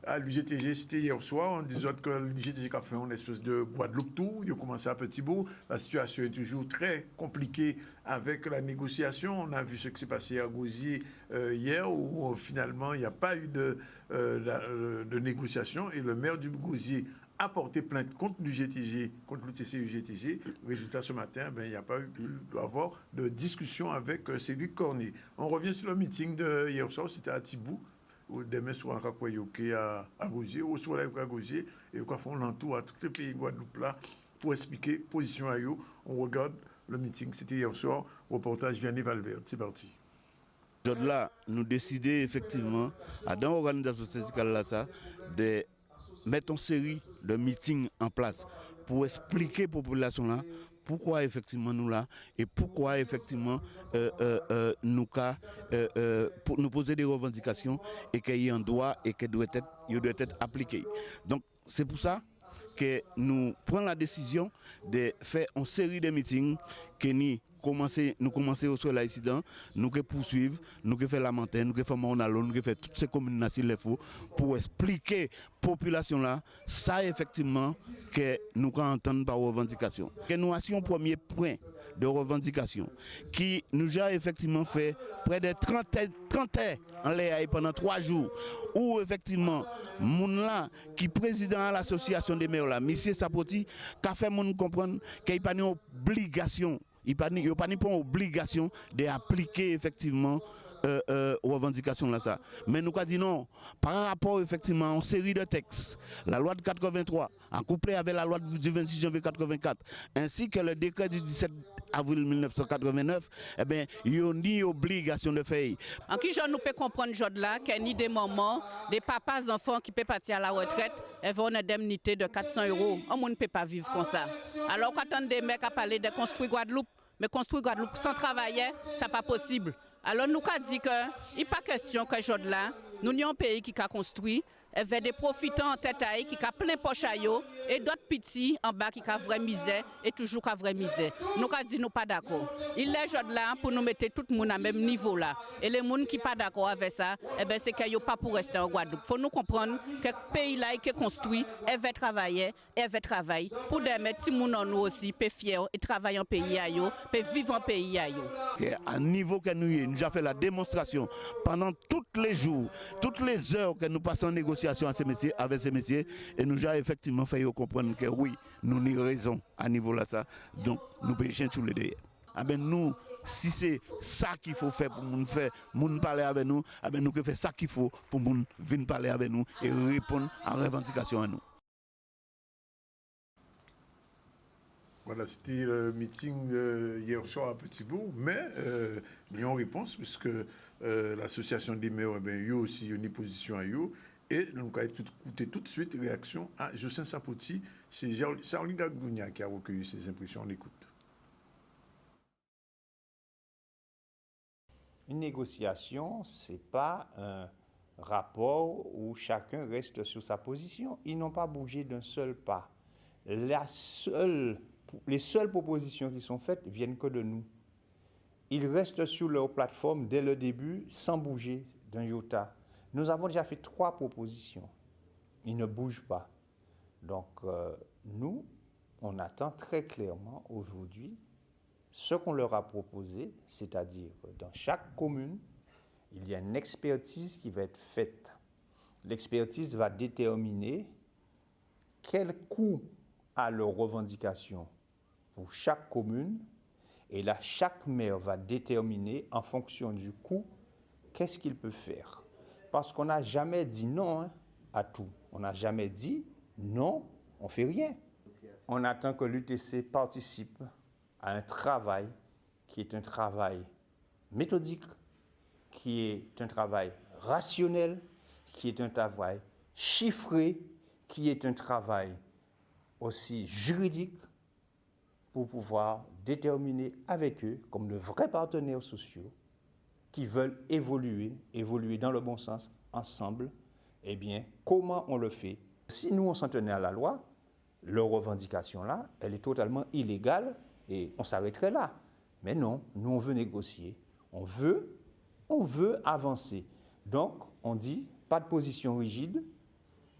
à l'UGTG, c'était hier soir. On disait que l'UGTG a fait une espèce de Guadeloupe tour. Il a commencé à petit bout. La situation est toujours très compliquée avec la négociation. On a vu ce qui s'est passé à Gosier hier, où finalement, il n'y a pas eu de négociation. Et le maire du Gosier a porté plainte contre l'UGTG, contre l'UTC-UGTG. Résultat, ce matin, il n'y a pas pu avoir de discussion avec Cédric Cornet. On revient sur le meeting de hier soir, c'était à Tibou, ou demain soir à Kakwayoke à Gosier, ou soit à Gosier, et quoi font l'entour à tous les pays Guadeloupe là pour expliquer position à eux. On regarde le meeting, c'était hier soir, reportage Vianney Valverde. C'est parti. Là, nous décidons effectivement, dans l'organisation syndicale là, ça, de mettre une série de meetings en place pour expliquer à la population là pourquoi effectivement nous là et pourquoi effectivement nous poser des revendications et qu'il y a un droit et qu'il doit être appliqué. Donc c'est pour ça que nous prenons la décision de faire une série de meetings que nous commencer au sol incident, nous que poursuivre, nous que faire la montagne, nous que faire Monalo, nous que faire toutes ces communes s'il le faut pour expliquer population là ça effectivement que nous entendons par revendication. Que nous avons un premier point de revendication qui nous a effectivement fait près de 30 heures en l'air pendant 3 jours où effectivement moun là qui président de l'association des maires là M. Sapoti qu'a fait moun comprendre qu'il n'y a pas une obligation il n'y a pas une obligation d'appliquer effectivement aux revendications là ça. Mais nous avons dit non, par rapport effectivement à une série de textes, la loi de 83, en couplet avec la loi du 26 janvier 84, ainsi que le décret du 17 avril 1989, eh bien, il y a une obligation de faire. En qui je nous peux comprendre aujourd'hui là, qu'il y a ni des mamans, des papas, enfants qui peuvent partir à la retraite, et vont une indemnité de 400 €. On ne peut pas vivre comme ça. Alors quand on des mecs à parler de construire Guadeloupe, mais construire Guadeloupe sans travailler, ça n'est pas possible. Alors nous avons dit qu'il n'est pas question que aujourd'hui là, nous avons un pays qui a construit, avec des profitants en tête à qui a plein poche à eux, et d'autres petits en bas qui a vraie misère et toujours qui a vraie misère. Nous avons dit nous pas d'accord. Il est aujourd'hui là pour nous mettre tout le monde à même niveau là. Et les gens qui ne sont pas d'accord avec ça, eh ben, c'est qu'ils n'ont pas pour rester en Guadeloupe. Il faut nous comprendre que le pays là qui est construit, elle veut travailler, elle veut travailler. Pour des petits gens nous aussi, peut fiers et travailler en pays à eux, peut vivre en pays à eux. À niveau que nous avons fait la démonstration pendant tous les jours, toutes les heures que nous passons en négociation avec ces messieurs, et nous avons effectivement fait comprendre que oui, nous avons raison à niveau là ça. Donc nous pêchons tous les deux. Ah ben nous, si c'est ça qu'il faut faire pour nous faire, nous parler avec nous, ah ben nous que faire ça qu'il faut pour nous venir parler avec nous et répondre à revendication à nous. Voilà, c'était le meeting hier soir à Petit Bourg, mais il y a une réponse puisque l'association des maires, il y a aussi une position à eux. Et nous allons écouter tout de suite réaction à Jocelyn Sapoti. C'est Charlie Gagounia qui a recueilli ses impressions. On écoute. Une négociation, ce n'est pas un rapport où chacun reste sur sa position. Ils n'ont pas bougé d'un seul pas. Les seules propositions qui sont faites viennent que de nous. Ils restent sur leur plateforme dès le début sans bouger d'un iota. Nous avons déjà fait 3 propositions. Ils ne bougent pas. Donc, nous, on attend très clairement aujourd'hui ce qu'on leur a proposé, c'est-à-dire que dans chaque commune, il y a une expertise qui va être faite. L'expertise va déterminer quel coût a leur revendication pour chaque commune, et là, chaque maire va déterminer en fonction du coût qu'est-ce qu'il peut faire. Parce qu'on n'a jamais dit non à tout. On n'a jamais dit non, on ne fait rien. On attend que l'UTC participe à un travail qui est un travail méthodique, qui est un travail rationnel, qui est un travail chiffré, qui est un travail aussi juridique pour pouvoir déterminer avec eux, comme de vrais partenaires sociaux, qui veulent évoluer dans le bon sens, ensemble, eh bien, comment on le fait? Si nous, on s'en tenait à la loi, leur revendication-là, elle est totalement illégale et on s'arrêterait là. Mais non, nous, on veut négocier, on veut avancer. Donc, on dit, pas de position rigide,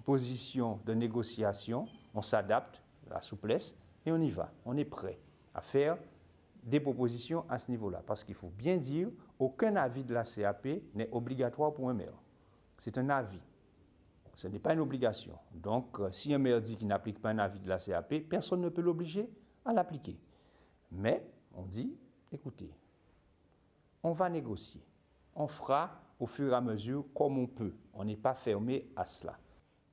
position de négociation, on s'adapte à la souplesse et on y va. On est prêt à faire des propositions à ce niveau-là. Parce qu'il faut bien dire, aucun avis de la CAP n'est obligatoire pour un maire. C'est un avis. Ce n'est pas une obligation. Donc, si un maire dit qu'il n'applique pas un avis de la CAP, personne ne peut l'obliger à l'appliquer. Mais on dit, écoutez, on va négocier. On fera au fur et à mesure comme on peut. On n'est pas fermé à cela.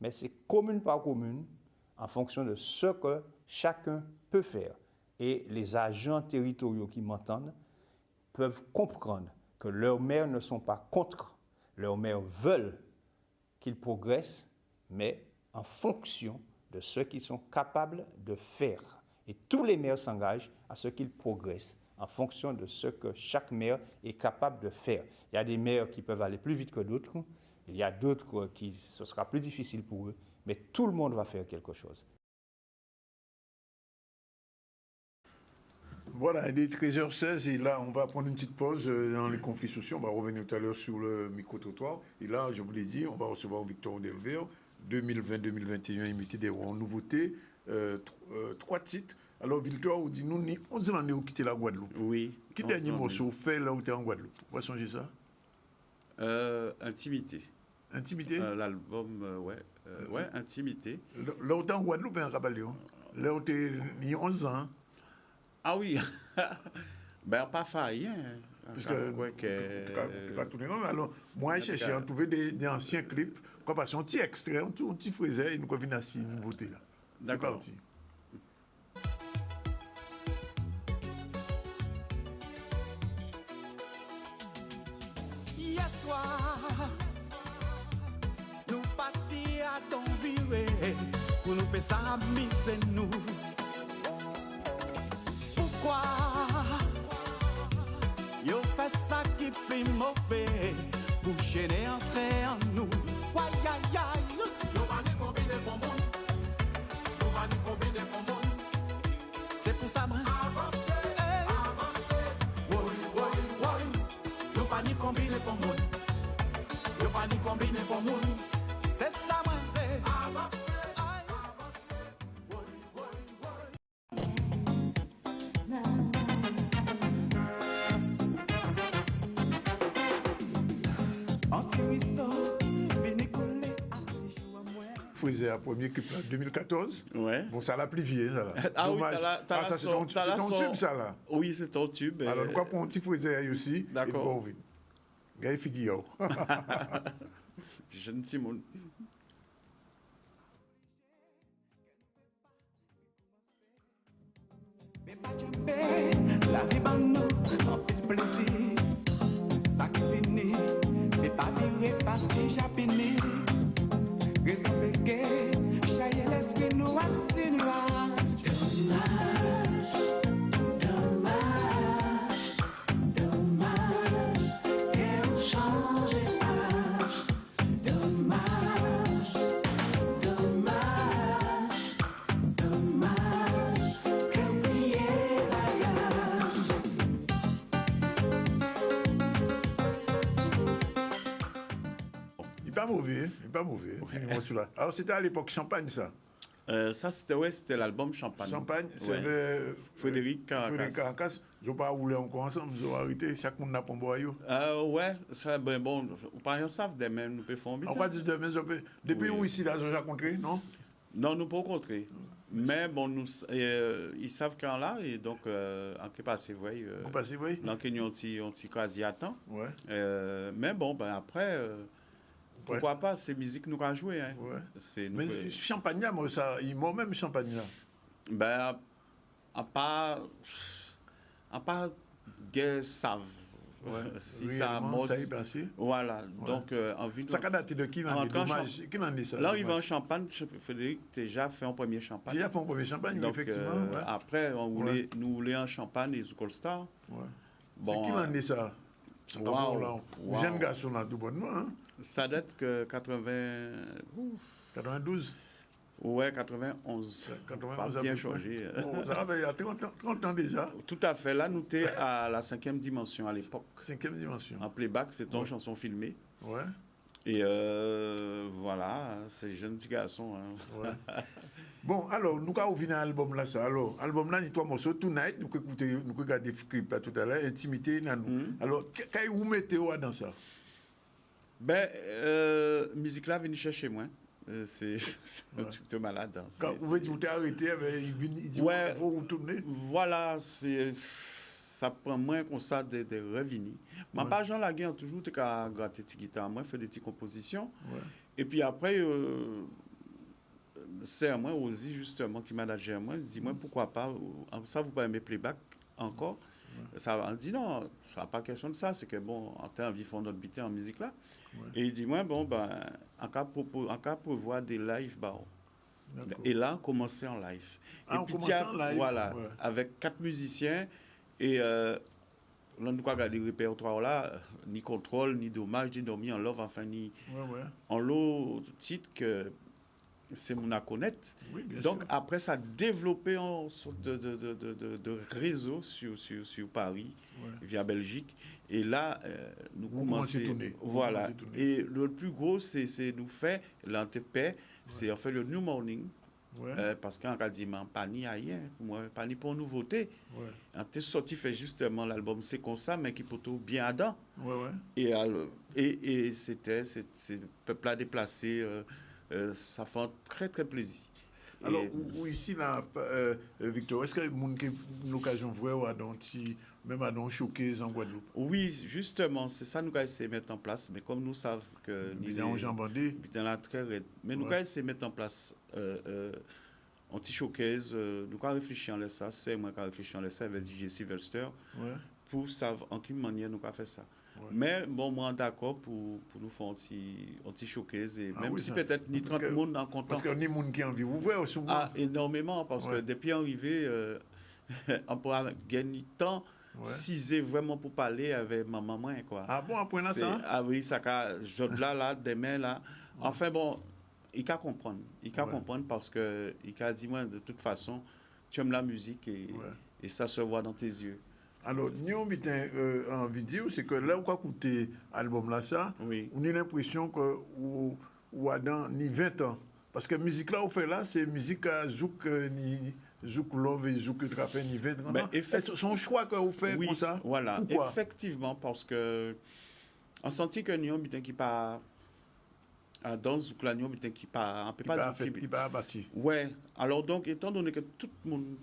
Mais c'est commune par commune, en fonction de ce que chacun peut faire. Et les agents territoriaux qui m'entendent peuvent comprendre que leurs maires ne sont pas contre. Leurs maires veulent qu'ils progressent, mais en fonction de ce qu'ils sont capables de faire. Et tous les maires s'engagent à ce qu'ils progressent en fonction de ce que chaque maire est capable de faire. Il y a des maires qui peuvent aller plus vite que d'autres, il y a d'autres qui ce sera plus difficile pour eux, mais tout le monde va faire quelque chose. Voilà, il est 13h16 et là, on va prendre une petite pause dans les conflits sociaux. On va revenir tout à l'heure sur le micro-trottoir. Et là, je vous l'ai dit, on va recevoir Victor Delvert, 2020-2021, imité des nouveautés, 3 titres. Alors, Victor, on dit, nous, on dit l'année où quitter la Guadeloupe. Oui. Qui dernier morceau fait là où tu es en Guadeloupe? On va changer ça? Intimité. Intimité? L'album, ouais, Intimité. Là où tu es en Guadeloupe, un Rabaléon. Là où tu es 11 ans. Ah oui, ben pas failli. Parce que, alors, moi, j'ai cherché à trouver des anciens clips, quoi, parce qu'un petit extrait, un petit fraisé, et nous revenons à cette nouveauté-là. D'accord. C'est parti. Hier soir, nous partis à Donviré pour nous faire ça, c'est nous. Pourquoi yo fait ça qui plus mauvais pour gêner entrer en nous? Aïe aïe aïe, yo va nous combiner pour monde, yo va nous combiner pour monde. C'est pour ça moi avancer, avancer, oui oui oui. Yo va nous combiner pour monde, yo va nous combiner pour monde. C'est ça moi avancer. Faisait un premier clip là, 2014. Ouais. Bon, ça l'a plié, ça là. Ah dommage. Oui, ça, c'est ton tube, ça là. Oui, c'est ton tube. Alors, nous avons un petit faisait aussi. D'accord. Gaï Figuio. Jeune Timon. La vie ban nous en fait plaisir. Ça qui finit, mais pas vivre parce que j'ai fini. Raison que chaque l'esprit nous assinue. Dommage, dommage, dommage. mauvais, Alors, c'était à l'époque Champagne, ça. Ça, c'était l'album Champagne. Champagne, c'est Frédéric Caracas. Je ne vais pas rouler encore ensemble, je vais arrêter, chaque monde n'a pas un boyau. Ouais, ça, bon, par exemple, demain, nous pouvons faire un on va dire demain, depuis où ici, là, je vais rencontrer, non? Non, nous ne pouvons pas rencontrer. Mais bon, ils savent quand là, et donc, en qui passe, oui. Dans qu'ils ont petit quasi à temps. Ouais. Mais bon, ben après, pourquoi pas, c'est musique nous a joué. Hein. Ouais. Mais Champagne, moi, ça, ils m'ont même Champagne là. Ben, à part guerre savent. Ouais. Si ça mose. Ça y est passé. Voilà. Ouais. Donc, en vue de. Ça a daté de qui dans qui en est ça? Là, il va en Champagne. Frédéric déjà fait un premier Champagne. Déjà fait un premier Champagne, donc, effectivement. Ouais. Après, nous voulons en Champagne et Zoukol Star. Ouais. Bon, c'est qui en est ça? Wow. Jeune garçon là, tout bonnement. Hein? Ça date que 92. Ouais, 91. 91 pas bien changé. Bon, ça va, il y a 30 ans déjà. Tout à fait. Là, nous étions à la 5e dimension à l'époque. 5e dimension. En playback, c'est une chanson filmée. Ouais. Et voilà, c'est jeune petit garçon. Hein. Ouais. Bon, alors, nous avons vu un album là, ça. Alors, album là, il y a 3 morceaux. Tonight, nous avons regardé le clip là tout à l'heure, Intimité, nous. Alors, qu'est-ce que vous mettez dans ça? Ben, musique là, venez chercher moi. C'est un truc de malade. Hein. Quand vous êtes arrêté, il dit ouais, il faut retourner. Voilà, ça prend moins comme ça de revenir. Ma pas Jean Laguerre, toujours, tu as gratté tes guitares, moi, fait des petites compositions. Ouais. Et puis après, c'est moi aussi, justement, qui manage moi, il dit, moi, pourquoi pas, ça, vous pouvez aimer playback encore. Ouais. Ça, on dit non, ça n'a pas question de ça, c'est que bon, en termes de fond notre bité en musique là. Ouais. Et il dit, moi, bon, ben, en cas prévoir des lives, bah, et là, on commençait en live. Ah, et puis, voilà, ouais. Avec 4 musiciens, et là, nous avons regardé le répertoire là, ni contrôle, ni dommage, ni dormi en love, enfin, ni en l'autre titre que c'est mon à connaître. Oui, donc, sûr. après, ça a développé une sorte de réseau sur Paris, via Belgique. Et là, nous commençons. Voilà. Et le plus gros, c'est nous fait l'antépé, c'est en fait le New Morning. Parce qu'en quasiment pas ni rien, pas ni pour nouveauté. On est sorti fait justement l'album C'est comme ça, mais qui plutôt bien adant. Et c'était le peuple a déplacé. Ça fait très très plaisir. Alors, ici, là, Victor, est-ce que vous avez l'occasion de voir même à un showcase en Guadeloupe? Oui, justement, c'est ça que nous avons essayé de mettre en place. Mais comme nous savons que nous avons très raide. Mais nous avons essayé de mettre en place un petit showcase. Nous avons réfléchi en ça. C'est moi qui ai réfléchi en ça avec DJ Sylvester. Pour savoir en quelle manière nous avons fait ça. Mais bon, moi, d'accord pour nous faire un petit showcase. Et même si peut-être ni 30 personnes en content. Parce qu'il y a ni monde qui a envie vous voir souvent. Ah, énormément, parce que depuis arrivé, on pourra gagner temps si c'est vraiment pour parler avec ma maman. Quoi. Ah bon, après ça? Ah oui, ça là, demain, là. Enfin bon, il peut comprendre. Il peut comprendre parce qu'il a dit, moi, de toute façon, tu aimes la musique et ça se voit dans tes yeux. Alors, nous avons en vidéo, c'est que là où on a écouté l'album là, ça, on a l'impression qu'on a dans 20 ans. Parce que la musique là, on fait là, c'est musique à Zouk, Zouk Love et Zouk Trafé, ni 20 ans. C'est son choix que vous faites comme ça. Voilà, pourquoi? Effectivement, parce que on sentit que nous avons qui pas dans Zouk là, nous avons qui pas bâti. Ouais, alors donc, étant donné que tout le monde,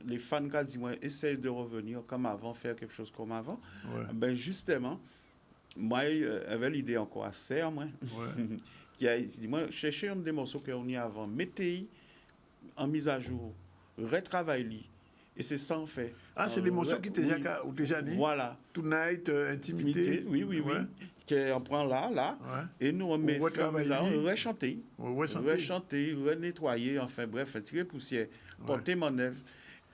les fans quasiment essayent de revenir comme avant, faire quelque chose comme avant. Ben justement, moi, j'avais l'idée encore à serre, moi, qui a dit, moi, cherchez un des morceaux qu'on y a avant, mettez en mise à jour, retravaillez, et c'est ça en fait. Ah, c'est les morceaux qui étaient déjà dit. Voilà. Tonight, Intimité. Oui. Qu'on prend là, et nous on met rechanter, renettoyer, enfin bref, tirer poussière, porter mon œuvre.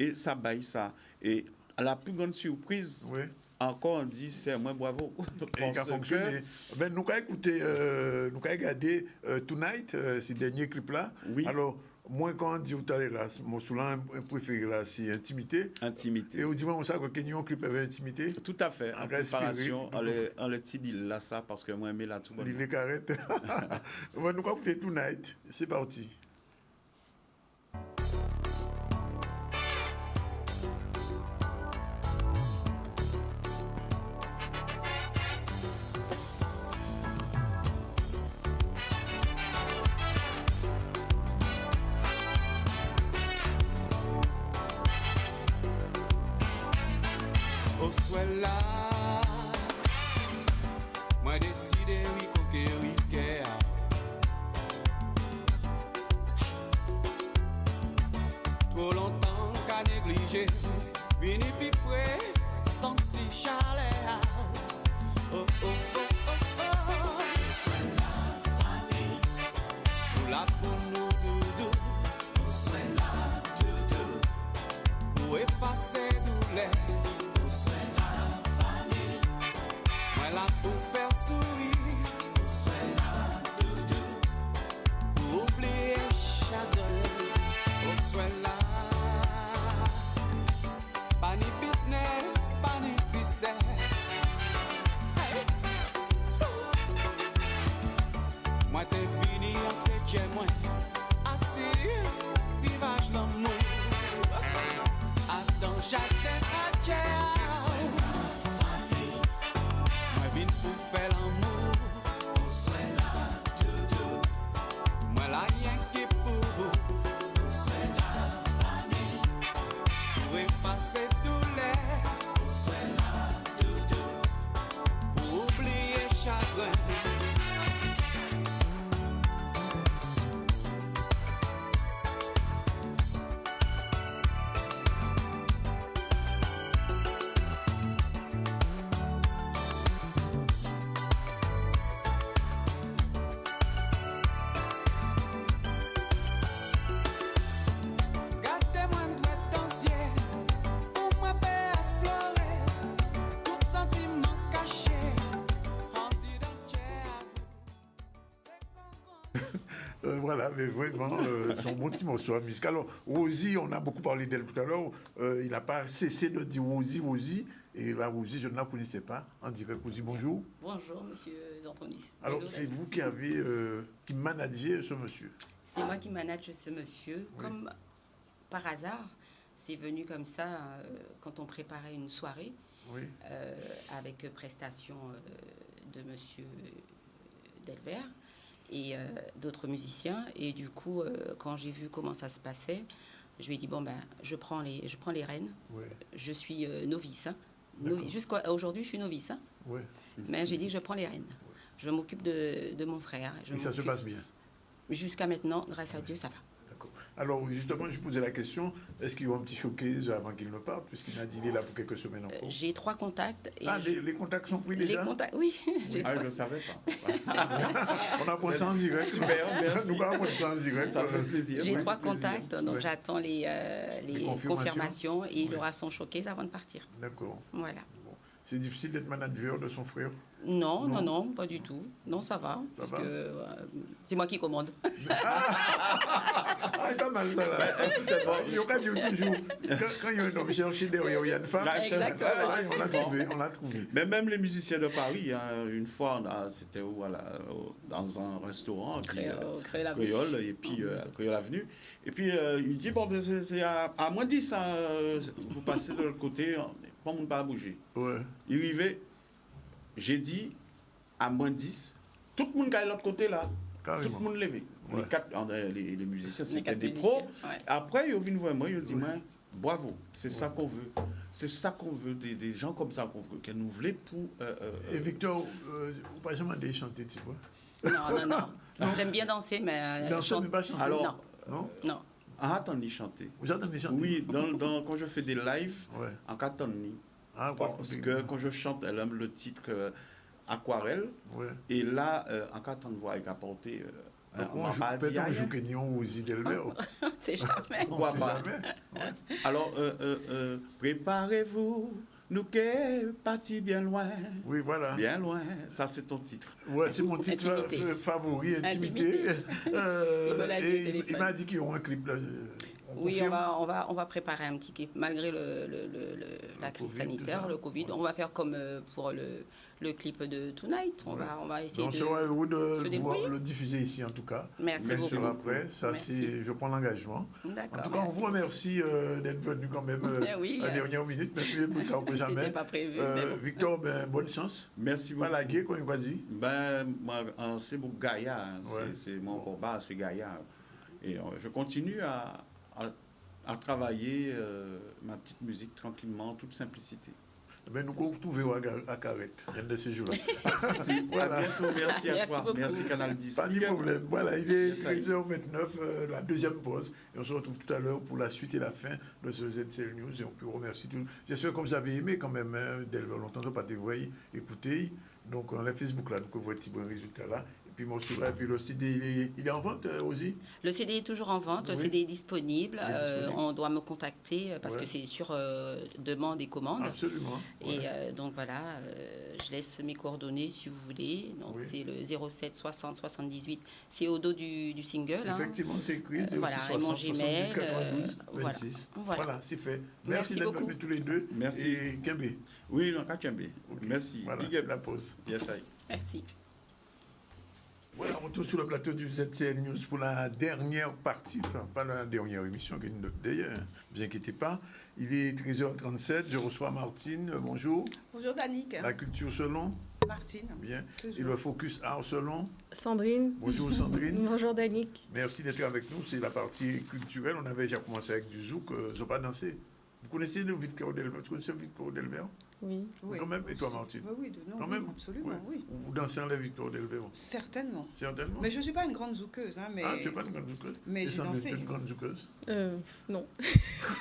Et ça baille ça. Et à la plus grande surprise, encore on dit c'est moi bravo. Et ça fonctionne. Nous avons écouté, nous avons regardé Tonight, ce dernier clip là. Alors, Moi, quand on dit tout à l'heure, mon souvent préféré là, c'est intimité. Intimité. Et au dimanche, on sait que Kenyon clip avait intimité. Tout à fait. En préparation, on le dit là ça parce que moi, j'aime là tout. Il est carrette. On va nous écouter Tonight. C'est parti. Moi décidé rico que riquet. Trop longtemps qu'à négliger, vini pi près, senti chaleur. Oh oh oh oh oh. Sois la famille, nous la pour nous doudou. Sois la doudou, pour effacer douleur. Là pour faire sourire, sois là, doudou, pour oublier chagrin, sois là. Pas ni business, pas ni tristesse. Hey. Moi t'es fini entre chez moi, assis, rivage l'amour. Attends, j'attends à terre. Pour faire l'amour, on soit là, doudou. Moi la rien qui pour vous, on soit là, famille. Pour effacer douleur, on soit là, doudou. Pour oublier chagrin. Voilà, mais vraiment, son bon petit morceau musical. Alors, Rosie, on a beaucoup parlé d'elle tout à l'heure. Il n'a pas cessé de dire Rosie. Et là, Rosie, je ne la connaissais pas. En direct, Rosie, bonjour. Bonjour, monsieur Zantonis. Alors, c'est vous qui avez, qui managez ce monsieur. C'est moi qui manage ce monsieur. Oui. Comme par hasard, c'est venu comme ça quand on préparait une soirée. Oui. Avec prestation de monsieur Delvert et d'autres musiciens. Et du coup, quand j'ai vu comment ça se passait, je lui ai dit, bon, ben, je prends les rênes. Oui. Je suis novice. Hein. Jusqu'à aujourd'hui, je suis novice. Hein. Oui. Mais j'ai dit, je prends les rênes. Oui. Je m'occupe de mon frère. Et ça se passe bien? Jusqu'à maintenant, grâce à Dieu, ça va. D'accord. Alors, justement, je posais la question, est-ce qu'il y a un petit showcase avant qu'il ne parte, puisqu'il a dit qu'il est là pour quelques semaines encore? J'ai 3 contacts. Et les contacts sont pris déjà? Les contacts, oui. Je ne savais pas. On apprend ça en direct. Super, merci. Nous apprenons ça en direct. Ça fait plaisir. J'ai 3 contacts, donc j'attends les confirmations et il aura son showcase avant de partir. D'accord. Voilà. Bon. C'est difficile d'être manager de son frère? Non, pas du tout. Non, ça va. Parce que c'est moi qui commande. Pas mal, ça. On a dit toujours, quand il y a un homme cherché derrière, il y a une femme. Exactement. On l'a trouvé. Mais même les musiciens de Paris, hein, une fois, c'était dans un restaurant, Créole, et puis Créole Avenue. Et puis il dit, bon, c'est à moins 10, hein, vous passez de l'autre côté, pas mon pas à bouger. Ouais. Il arrivait. J'ai dit, à moins 10, tout le monde qui est de l'autre côté là, carrément. Tout le monde levé. Ouais. Les musiciens, c'était des pros. Ouais. Après, ils viennent voir moi, ils disent, bravo, c'est ça qu'on veut. C'est ça qu'on veut, des gens comme ça qu'on nous voulait pour... Et Victor, vous pas jamais de chanter, tu vois? Non. J'aime bien danser, mais... Danser, mais pas chanter? Alors, non. Attendez chanter. Vous attendez chanter? Oui, quand je fais des lives, en attendez. Parce que quand je chante, elle aime le titre Aquarelle. Ouais. Et là, en cas de voix, elle a porté peut-être on joue Kenyon ou Zidelbert. C'est jamais. Pourquoi pas? Alors, préparez-vous Nous qu'est parti bien loin. Oui, voilà. Bien loin. Ça, c'est ton titre. Ouais, c'est mon titre favori, Intimité. Il m'a dit qu'il y aura un clip là. Oui, on va préparer un petit clip. Malgré la crise sanitaire, le Covid, on va faire comme pour le clip de Tonight. On va essayer on sera heureux de le diffuser ici, en tout cas. Merci beaucoup. Après, ça, je prends l'engagement. D'accord. En tout cas, on vous remercie d'être venu quand même à la dernière minute, mais plus tard que jamais. C'était pas prévu. Victor, bonne chance. Merci beaucoup. Pas la guerre, quand il va dire. Moi, c'est pour Gaïa. C'est mon combat, c'est Gaïa. Et je continue à travailler ma petite musique tranquillement, en toute simplicité. Mais nous retrouvons à Carrette, un de ces jours-là. Voilà. À bientôt, merci à toi. Beaucoup. Merci Canal 10. Pas de problème. Voilà, il est 13h29, la deuxième pause. Et on se retrouve tout à l'heure pour la suite et la fin de ce ZCL News. Et on peut remercier tout. J'espère que vous avez aimé quand même, Delver. Longtemps, pas te voir, écoutez. Donc, on a Facebook là, donc on voit un petit bon résultat là. Et puis le CD, il est en vente aussi? Le CD est toujours en vente, le CD est disponible. On doit me contacter parce que c'est sur demande et commande. Absolument. Et donc voilà, je laisse mes coordonnées si vous voulez. Donc c'est le 07 60 78, c'est au dos du single. Effectivement, c'est écrit. Voilà, 60, et mon Gmail. 92, 26. Voilà, c'est fait. Merci d'être venus tous les deux. Merci. Et Kembe. Oui, non, Kembe. Merci. Voilà, c'est la pause. Yes, Merci. Voilà, on retourne sur le plateau du ZCL News pour la dernière partie, enfin, pas la dernière émission, d'ailleurs, ne vous inquiétez pas. Il est 13h37, je reçois Martine, bonjour. Bonjour Danick. La culture selon Martine. Bien. Toujours. Et le focus art selon Sandrine. Bonjour Sandrine. Bonjour Danick. Merci d'être avec nous, c'est la partie culturelle. On avait déjà commencé avec du zouk, je n'ai pas dansé. Vous connaissez le Victor Delver? Tu connaissez le Victor Delver? Oui. Quand même. Et toi, Martine? Oui, de nom. Quand même? Absolument, oui. Vous dansez en la Victor Delver? Certainement. Certainement. Mais je ne suis pas une grande zoukeuse. Hein, mais... Ah, tu n'es pas une grande zoukeuse? Mais j'ai dansé. Tu es une grande zoukeuse? Non.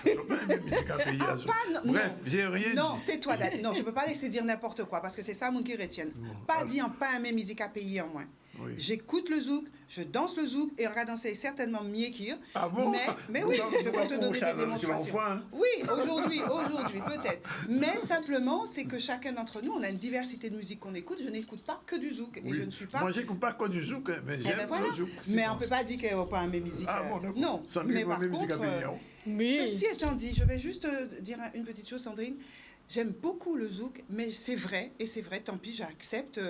Je ne pas aimer musique à payer à zouk. Bref, j'ai rien dit. Non, tais-toi, Danick. Non, je ne peux pas laisser dire n'importe quoi parce que c'est ça mon qui retienne. Pas dire pas aimer musique à payer en moins. Oui. J'écoute le zouk, je danse le zouk et on va danser certainement mieux qu'hier. Ah bon? Mais oui, je peux te donner des démonstrations. Oui, aujourd'hui peut-être. Mais simplement, c'est que chacun d'entre nous, on a une diversité de musique qu'on écoute. Je n'écoute pas que du zouk et je ne suis pas. Moi, j'écoute pas que du zouk, mais j'aime le zouk. Mais on ne peut pas dire qu'on n'a pas aimer musique. Ah bon, non. Mais par contre, oui. Ceci étant dit, je vais juste dire une petite chose, Sandrine. J'aime beaucoup le zouk, mais c'est vrai, tant pis, j'accepte.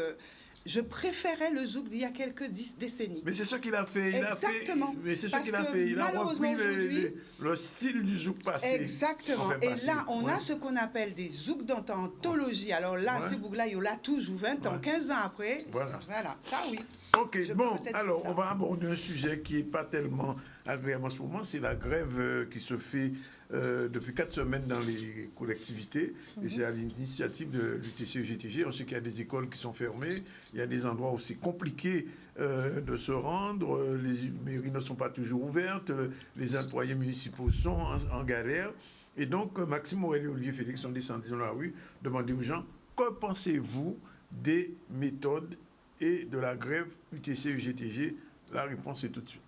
Je préférais le zouk d'il y a quelques décennies. Mais c'est ce qu'il a fait. Exactement. Mais c'est ce qu'il a fait. Il a repris le style du zouk passé. Exactement. Et là, on a ce qu'on appelle des zouks d'anthologie. Alors là, ces boucles-là, il y a toujours 20 ans, 15 ans après. Voilà. Ça, oui. Ok, bon, alors on va aborder un sujet qui n'est pas tellement agréable en ce moment, c'est la grève qui se fait depuis 4 semaines dans les collectivités, et c'est à l'initiative de l'UTC-UGTG. On sait qu'il y a des écoles qui sont fermées, il y a des endroits où c'est compliqué de se rendre, les mairies ne sont pas toujours ouvertes, les employés municipaux sont en galère, et donc Maxime Morel et Olivier Félix sont descendus dans la rue, demander aux gens, que pensez-vous des méthodes et de la grève UTC-UGTG? La réponse est tout de suite.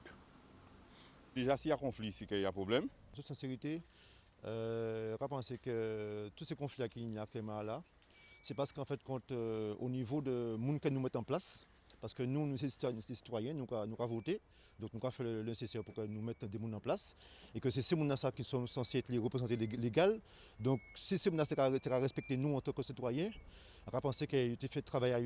Déjà, s'il y a conflit, c'est qu'il y a problème. En toute sincérité, on va penser que tous ces conflits qu'il y a actuellement là, c'est parce qu'en fait, au niveau de monde que nous mettons en place, parce que nous sommes des citoyens, nous avons voté, donc nous avons fait le nécessaire pour que nous mettions des gens en place, et que c'est ces gens qui sont censés être les représentants légaux. Donc, si ces gens sont respectés nous en tant que citoyens, on va penser qu'ils ont fait travailler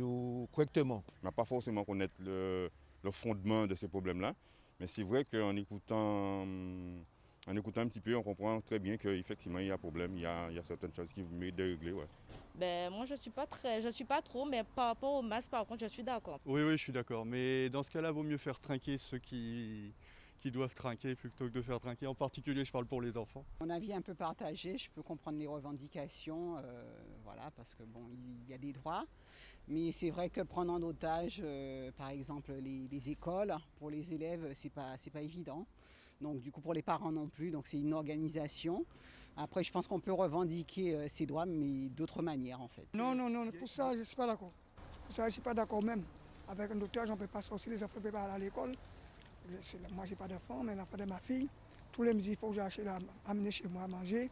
correctement. On n'a pas forcément connaître le fondement de ces problèmes-là. Mais c'est vrai qu'en écoutant un petit peu, on comprend très bien qu'effectivement il y a un problème, il y a certaines choses qui méritent de régler. Ouais. Ben, moi je suis pas trop, mais par rapport au masque par contre je suis d'accord. Oui, je suis d'accord, mais dans ce cas-là, il vaut mieux faire trinquer ceux qui doivent trinquer plutôt que de faire trinquer. En particulier, je parle pour les enfants. Mon avis est un peu partagé, je peux comprendre les revendications, voilà, parce que bon, il y a des droits. Mais c'est vrai que prendre en otage, par exemple, les écoles, pour les élèves, c'est pas évident. Donc du coup, pour les parents non plus, donc c'est une organisation. Après, je pense qu'on peut revendiquer ses droits, mais d'autres manières, en fait. Non, pour ça, je ne suis pas d'accord. Pour ça, je ne suis pas d'accord même. Avec un otage, on ne peut pas sortir, les enfants ne peuvent pas aller à l'école. Moi, je n'ai pas d'enfant, mais l'enfant de ma fille, tous les midis, il faut que j'achète amener chez moi à manger.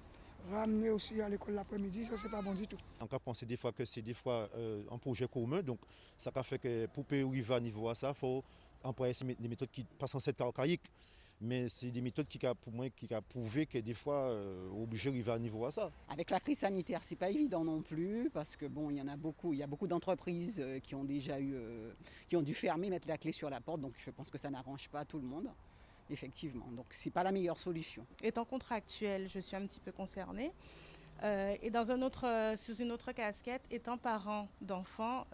ramener aussi à l'école l'après-midi, ça c'est pas bon du tout. On peut penser des fois que c'est des fois un projet commun, donc ça fait que pour arriver à niveau à ça, il faut employer des méthodes qui passent en cette archaïque. Mais c'est des méthodes qui ont prouvé que des fois, obligé d'arriver à niveau à ça. Avec la crise sanitaire, c'est pas évident non plus, parce que bon, il y a beaucoup d'entreprises qui ont déjà qui ont dû fermer, mettre la clé sur la porte, donc je pense que ça n'arrange pas tout le monde, effectivement. Donc c'est pas la meilleure solution. Étant contractuelle, je suis un petit peu concernée. Et sous une autre casquette, étant parent d'enfants,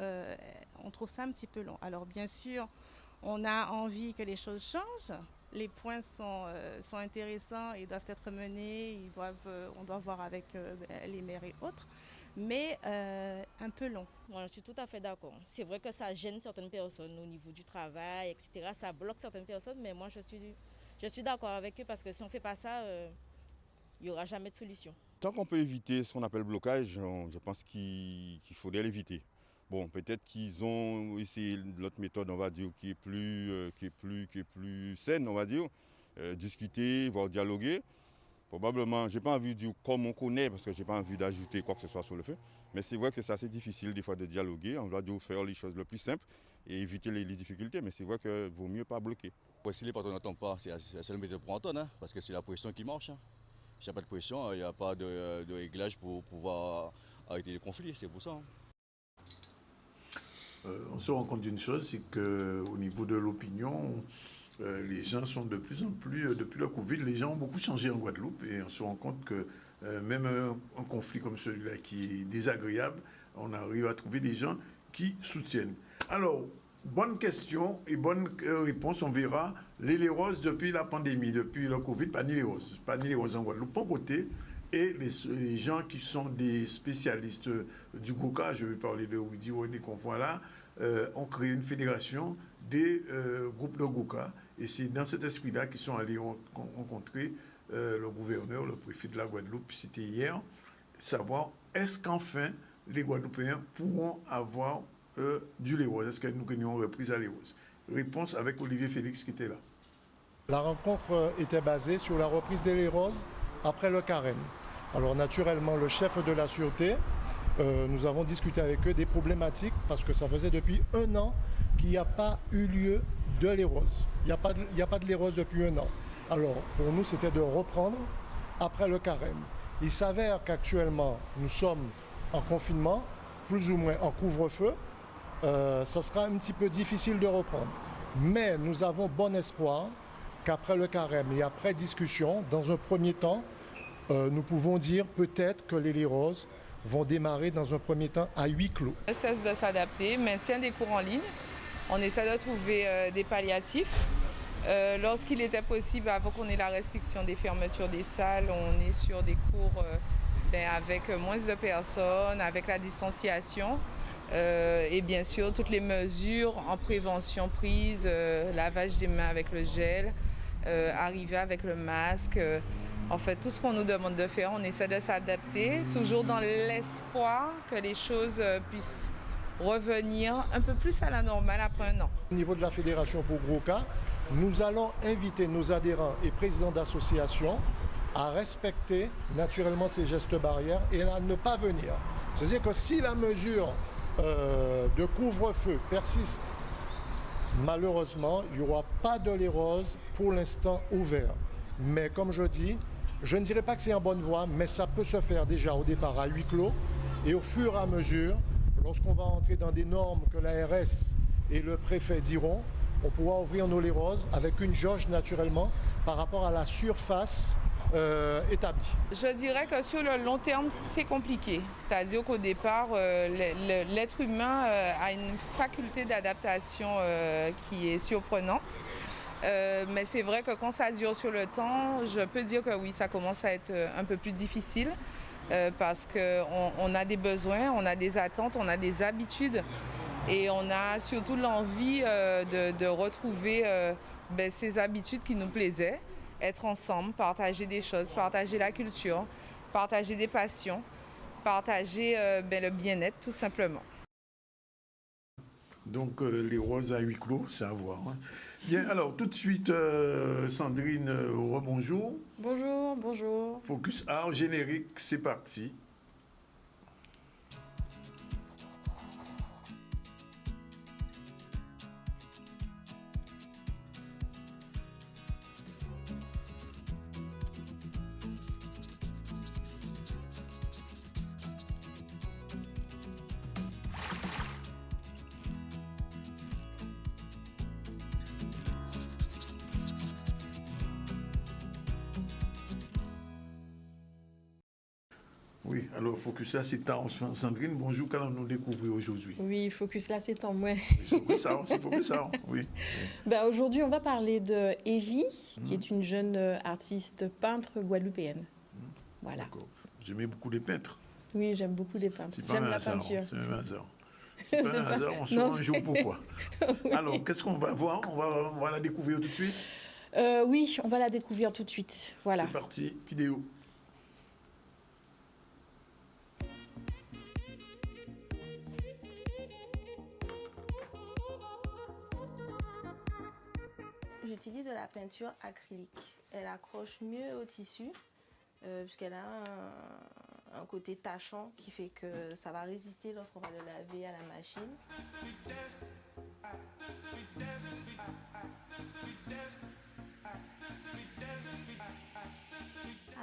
on trouve ça un petit peu long. Alors bien sûr, on a envie que les choses changent. Les points sont intéressants et doivent être menés, on doit voir avec les maires et autres, mais un peu long. Moi, je suis tout à fait d'accord. C'est vrai que ça gêne certaines personnes au niveau du travail, etc. Ça bloque certaines personnes, mais moi, je suis d'accord avec eux parce que si on ne fait pas ça, il n'y aura jamais de solution. Tant qu'on peut éviter ce qu'on appelle blocage, je pense qu'il faudrait l'éviter. Bon, peut-être qu'ils ont essayé l'autre méthode, on va dire, qui est plus saine, on va dire, discuter, voire dialoguer. Probablement, je n'ai pas envie de dire comme on connaît, parce que je n'ai pas envie d'ajouter quoi que ce soit sur le feu. Mais c'est vrai que c'est assez difficile des fois de dialoguer. On doit faire les choses le plus simples et éviter les difficultés. Mais c'est vrai qu'il vaut mieux pas bloquer. Si les patrons n'entendent pas, c'est la seule méthode pour entendre, hein, parce que c'est la pression qui marche. Hein. S'il n'y a pas de pression, il n'y a pas de réglage pour pouvoir arrêter les conflits. C'est pour ça. Hein. On se rend compte d'une chose, c'est qu'au niveau de l'opinion, les gens sont de plus en plus, depuis le Covid, les gens ont beaucoup changé en Guadeloupe et on se rend compte que même un conflit comme celui-là qui est désagréable, on arrive à trouver des gens qui soutiennent. Alors, bonne question et bonne réponse, on verra. Les léroses depuis la pandémie, depuis le Covid, pas ni les roses en Guadeloupe, pour côté. Et les gens qui sont des spécialistes du Goka, je vais parler de Widi René Confoy-là, ont créé une fédération des groupes de Goka. Et c'est dans cet esprit-là qu'ils sont allés rencontrer le gouverneur, le préfet de la Guadeloupe, c'était hier, savoir est-ce qu'enfin les Guadeloupéens pourront avoir du lait rose. Est-ce que nous gagnons reprise à lait rose? Réponse avec Olivier Félix qui était là. La rencontre était basée sur la reprise des laits roses après le carême. Alors naturellement, le chef de la sûreté, nous avons discuté avec eux des problématiques parce que ça faisait depuis 1 an qu'il n'y a pas eu lieu de lait rose. Il n'y a pas de lait rose depuis 1 an. Alors pour nous, c'était de reprendre après le carême. Il s'avère qu'actuellement, nous sommes en confinement, plus ou moins en couvre-feu. Ça sera un petit peu difficile de reprendre. Mais nous avons bon espoir qu'après le carême et après discussion, dans un premier temps, nous pouvons dire peut-être que les laits roses vont démarrer dans un premier temps à huis clos. On cesse de s'adapter, maintient des cours en ligne. On essaie de trouver des palliatifs. Lorsqu'il était possible, avant qu'on ait la restriction des fermetures des salles, on est sur des cours avec moins de personnes, avec la distanciation. Et bien sûr, toutes les mesures en prévention prises, lavage des mains avec le gel, arriver avec le masque. En fait, tout ce qu'on nous demande de faire, on essaie de s'adapter, toujours dans l'espoir que les choses puissent revenir un peu plus à la normale après 1 an. Au niveau de la Fédération pour Goka, nous allons inviter nos adhérents et présidents d'associations à respecter naturellement ces gestes barrières et à ne pas venir. C'est-à-dire que si la mesure de couvre-feu persiste, malheureusement, il n'y aura pas de lait rose pour l'instant ouvert. Mais comme je dis, je ne dirais pas que c'est en bonne voie, mais ça peut se faire déjà au départ à huis clos et au fur et à mesure, lorsqu'on va entrer dans des normes que l'ARS et le préfet diront, on pourra ouvrir nos laits roses avec une jauge naturellement par rapport à la surface établie. Je dirais que sur le long terme, c'est compliqué. C'est-à-dire qu'au départ, l'être humain a une faculté d'adaptation qui est surprenante. Mais c'est vrai que quand ça dure sur le temps, je peux dire que oui, ça commence à être un peu plus difficile parce qu'on a des besoins, on a des attentes, on a des habitudes et on a surtout l'envie de retrouver ces habitudes qui nous plaisaient, être ensemble, partager des choses, partager la culture, partager des passions, partager le bien-être tout simplement. Donc, les roses à huis clos, c'est à voir. Hein. Bien, alors, tout de suite, Sandrine, rebonjour. Bonjour, bonjour. Focus Art, générique, c'est parti. Oui, alors Focus là, c'est en Sandrine. Bonjour, qu'allons-nous découvrir aujourd'hui? Oui, Focus là, c'est en moi. Focus ça, c'est Focus ça, oui. Ben, aujourd'hui, on va parler de Evie, qui est une jeune artiste peintre guadeloupéenne. Voilà. D'accord. J'aimais beaucoup les peintres. Oui, j'aime beaucoup les peintres. J'aime la peinture. C'est un hasard. C'est pas un hasard, on saura un jour pourquoi. Oui. Alors, qu'est-ce qu'on va voir? On va la découvrir tout de suite? Oui, on va la découvrir tout de suite. Voilà. C'est parti, vidéo. J'utilise de la peinture acrylique. Elle accroche mieux au tissu puisqu'elle a un côté tachant qui fait que ça va résister lorsqu'on va le laver à la machine.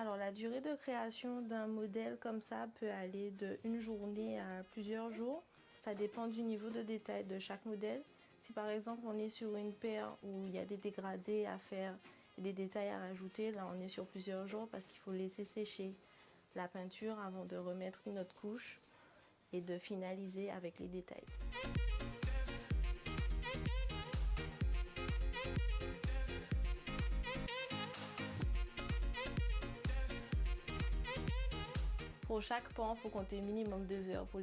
Alors la durée de création d'un modèle comme ça peut aller de une journée à plusieurs jours. Ça dépend du niveau de détail de chaque modèle. Si par exemple on est sur une paire où il y a des dégradés à faire et des détails à rajouter, là on est sur plusieurs jours parce qu'il faut laisser sécher la peinture avant de remettre une autre couche et de finaliser avec les détails. Pour chaque pan, il faut compter minimum 2 heures pour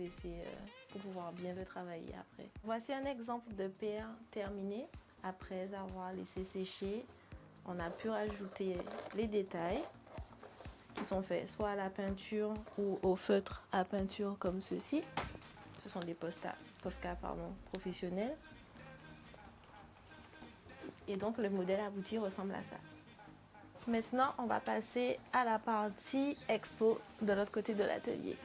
pouvoir bien le travailler après. Voici un exemple de paire terminée. Après avoir laissé sécher, on a pu rajouter les détails qui sont faits soit à la peinture ou au feutre à peinture comme ceci. Ce sont des Posca professionnels. Et donc le modèle abouti ressemble à ça. Maintenant, on va passer à la partie expo de l'autre côté de l'atelier.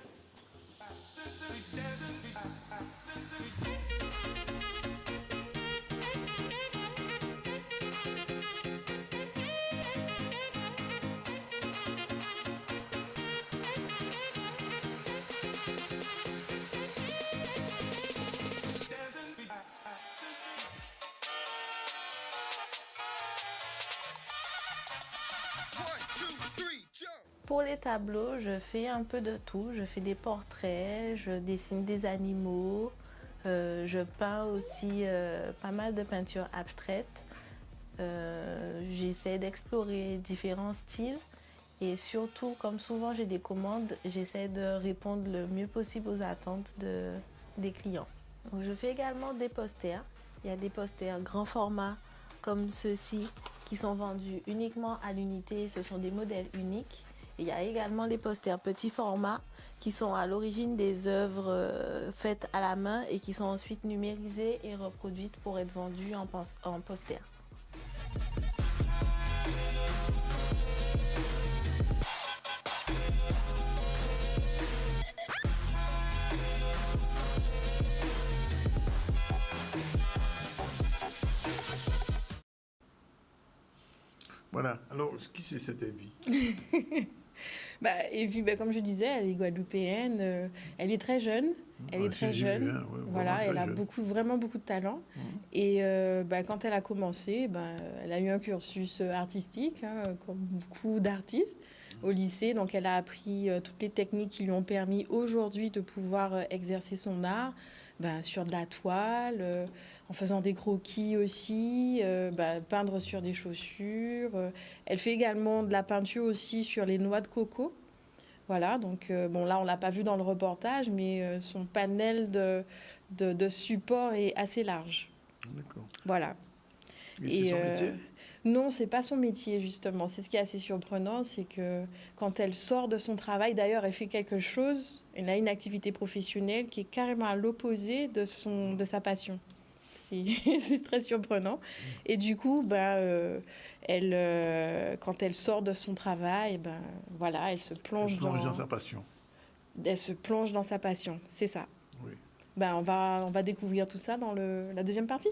Pour les tableaux, je fais un peu de tout. Je fais des portraits, je dessine des animaux, je peins aussi pas mal de peintures abstraites. J'essaie d'explorer différents styles et surtout, comme souvent j'ai des commandes, j'essaie de répondre le mieux possible aux attentes des clients. Donc, je fais également des posters. Il y a des posters grand format comme ceux-ci qui sont vendus uniquement à l'unité. Ce sont des modèles uniques. Il y a également les posters petit format qui sont à l'origine des œuvres faites à la main et qui sont ensuite numérisées et reproduites pour être vendues en poster. Voilà, alors qui c'est cette Evie? Evie, comme je disais, elle est guadeloupéenne, elle est très jeune. Elle est très jeune, voilà, elle a vraiment beaucoup de talent. Et quand elle a commencé, elle a eu un cursus artistique, comme beaucoup d'artistes au lycée. Donc elle a appris toutes les techniques qui lui ont permis aujourd'hui de pouvoir exercer son art sur de la toile, en faisant des croquis aussi, peindre sur des chaussures. Elle fait également de la peinture aussi sur les noix de coco. Voilà, donc là, on ne l'a pas vu dans le reportage, mais son panel de support est assez large. D'accord. Voilà. Mais c'est son métier? Non, c'est pas son métier, justement. C'est ce qui est assez surprenant, c'est que quand elle sort de son travail, d'ailleurs, elle fait quelque chose, elle a une activité professionnelle qui est carrément à l'opposé de sa passion. c'est très surprenant. Et du coup, quand elle sort de son travail, voilà, elle se plonge dans sa passion. Elle se plonge dans sa passion, c'est ça. Oui. On va découvrir tout ça dans la deuxième partie.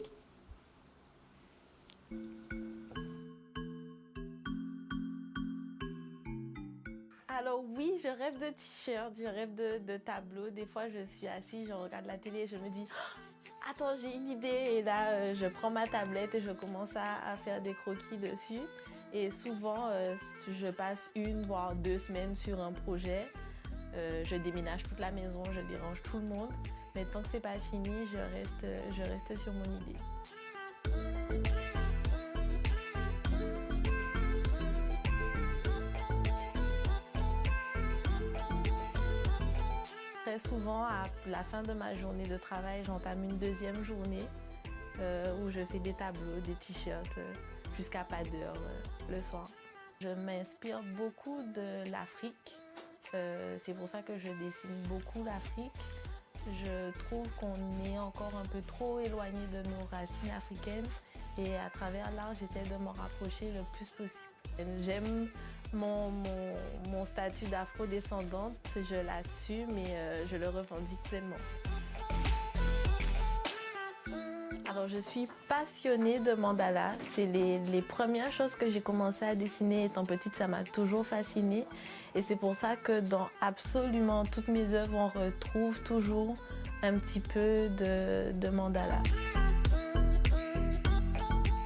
Alors oui, je rêve de t-shirts, je rêve de tableaux. Des fois, je suis assise, je regarde la télé et je me dis « Attends, j'ai une idée !» Et là, je prends ma tablette et je commence à faire des croquis dessus. Et souvent, je passe 1 voire 2 semaines sur un projet. Je déménage toute la maison, je dérange tout le monde. Mais tant que c'est pas fini, je reste sur mon idée. Très souvent, à la fin de ma journée de travail, j'entame une deuxième journée où je fais des tableaux, des t-shirts jusqu'à pas d'heure le soir. Je m'inspire beaucoup de l'Afrique. C'est pour ça que je dessine beaucoup l'Afrique. Je trouve qu'on est encore un peu trop éloigné de nos racines africaines et à travers l'art, j'essaie de m'en rapprocher le plus possible. J'aime mon statut d'afro-descendante, je l'assume et je le revendique pleinement. Alors je suis passionnée de mandala. C'est les premières choses que j'ai commencé à dessiner étant petite, ça m'a toujours fascinée. Et c'est pour ça que dans absolument toutes mes œuvres, on retrouve toujours un petit peu de mandala.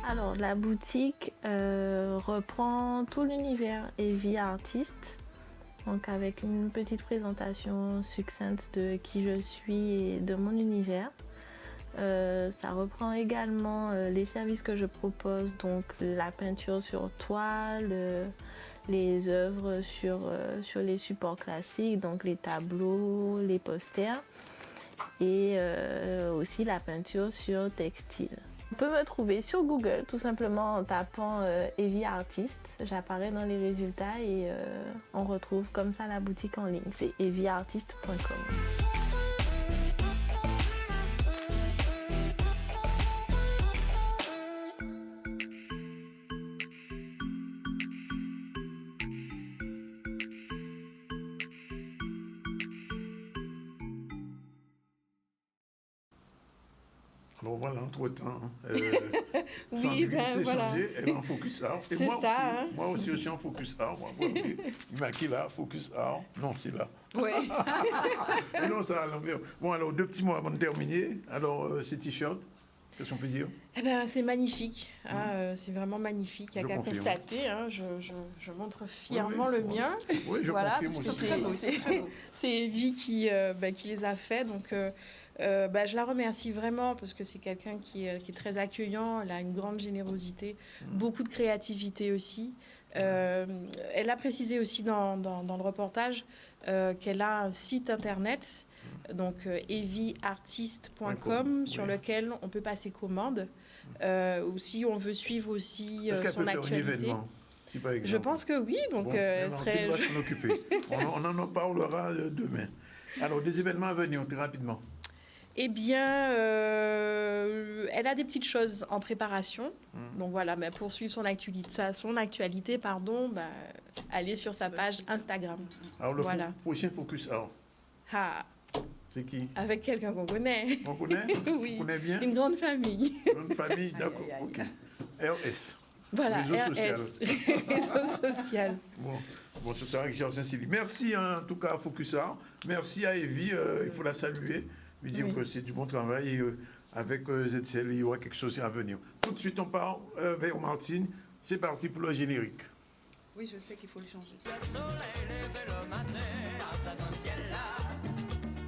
Alors la boutique reprend tout l'univers Evie Artist, donc avec une petite présentation succincte de qui je suis et de mon univers. Ça reprend également les services que je propose, donc la peinture sur toile, les œuvres sur les supports classiques, donc les tableaux, les posters, et aussi la peinture sur textile. On peut me trouver sur Google tout simplement en tapant Evie Artist. J'apparais dans les résultats et on retrouve comme ça la boutique en ligne. C'est evieartist.com. Alors voilà, entre-temps, oui, voilà. changé, elle est en focus art. Et moi aussi, je suis en focus art. Il m'a qui là, focus art. Non, c'est là. Oui. Non, ça à l'envers. Bon, alors, 2 petits mots avant de terminer. Alors, ces t-shirts, qu'est-ce qu'on peut dire? C'est magnifique. C'est vraiment magnifique. Il n'y a qu'à constater. Je montre fièrement le mien. Oui, je confirme aussi. C'est Evie qui les a fait. Donc, je la remercie vraiment parce que c'est quelqu'un qui est très accueillant. Elle a une grande générosité, beaucoup de créativité aussi. Elle a précisé aussi dans le reportage qu'elle a un site internet, donc evieartist.com, sur lequel on peut passer commande. Ou si on veut suivre aussi son actualité. Si par exemple. Je pense que oui, donc va s'en occuper. On en parlera demain. Alors, des événements à venir, très rapidement. Eh bien, elle a des petites choses en préparation. Donc voilà, pour suivre son actualité, allez sur sa page Instagram. Alors, le prochain Focus Art. C'est qui? Avec quelqu'un qu'on connaît. On connaît? Oui. On connaît bien? Une grande famille. Une famille, d'accord. OK. RS. Voilà, RS. Réseau social. Bon, ce sera Richard Saint-Cylie. Merci en tout cas à Focus Art. Merci à Evie. Il faut la saluer. Lui dire que c'est du bon travail et avec ZCL, il y aura quelque chose à venir. Tout de suite, on part vers Martine. C'est parti pour le générique. Oui, je sais qu'il faut le changer. Le soleil lève le matin à plein dans le ciel là.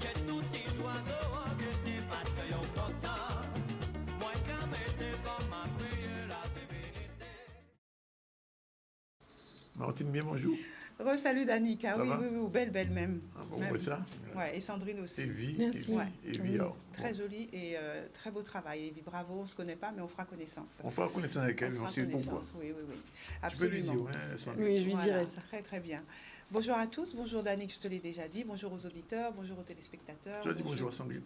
J'ai tous les oiseaux que t'es parce qu'ils ont content. Moi, quand m'était comme ma prière la divinité. Martine, bien bonjour. Salut Danica, oui, belle même. Ah bon, même. Ça. Ouais, et Sandrine aussi. Evie, Evie, très jolie et très beau travail. Evie, bravo, on ne se connaît pas, mais on fera connaissance. On fera connaissance avec elle, on sait pourquoi. Oui, absolument. Tu peux lui dire, Sandrine. Oui, je lui dirai ça. Très bien. Bonjour à tous, bonjour Danique, je te l'ai déjà dit, bonjour aux auditeurs, bonjour aux téléspectateurs. Tu as dit bonjour Sandrine.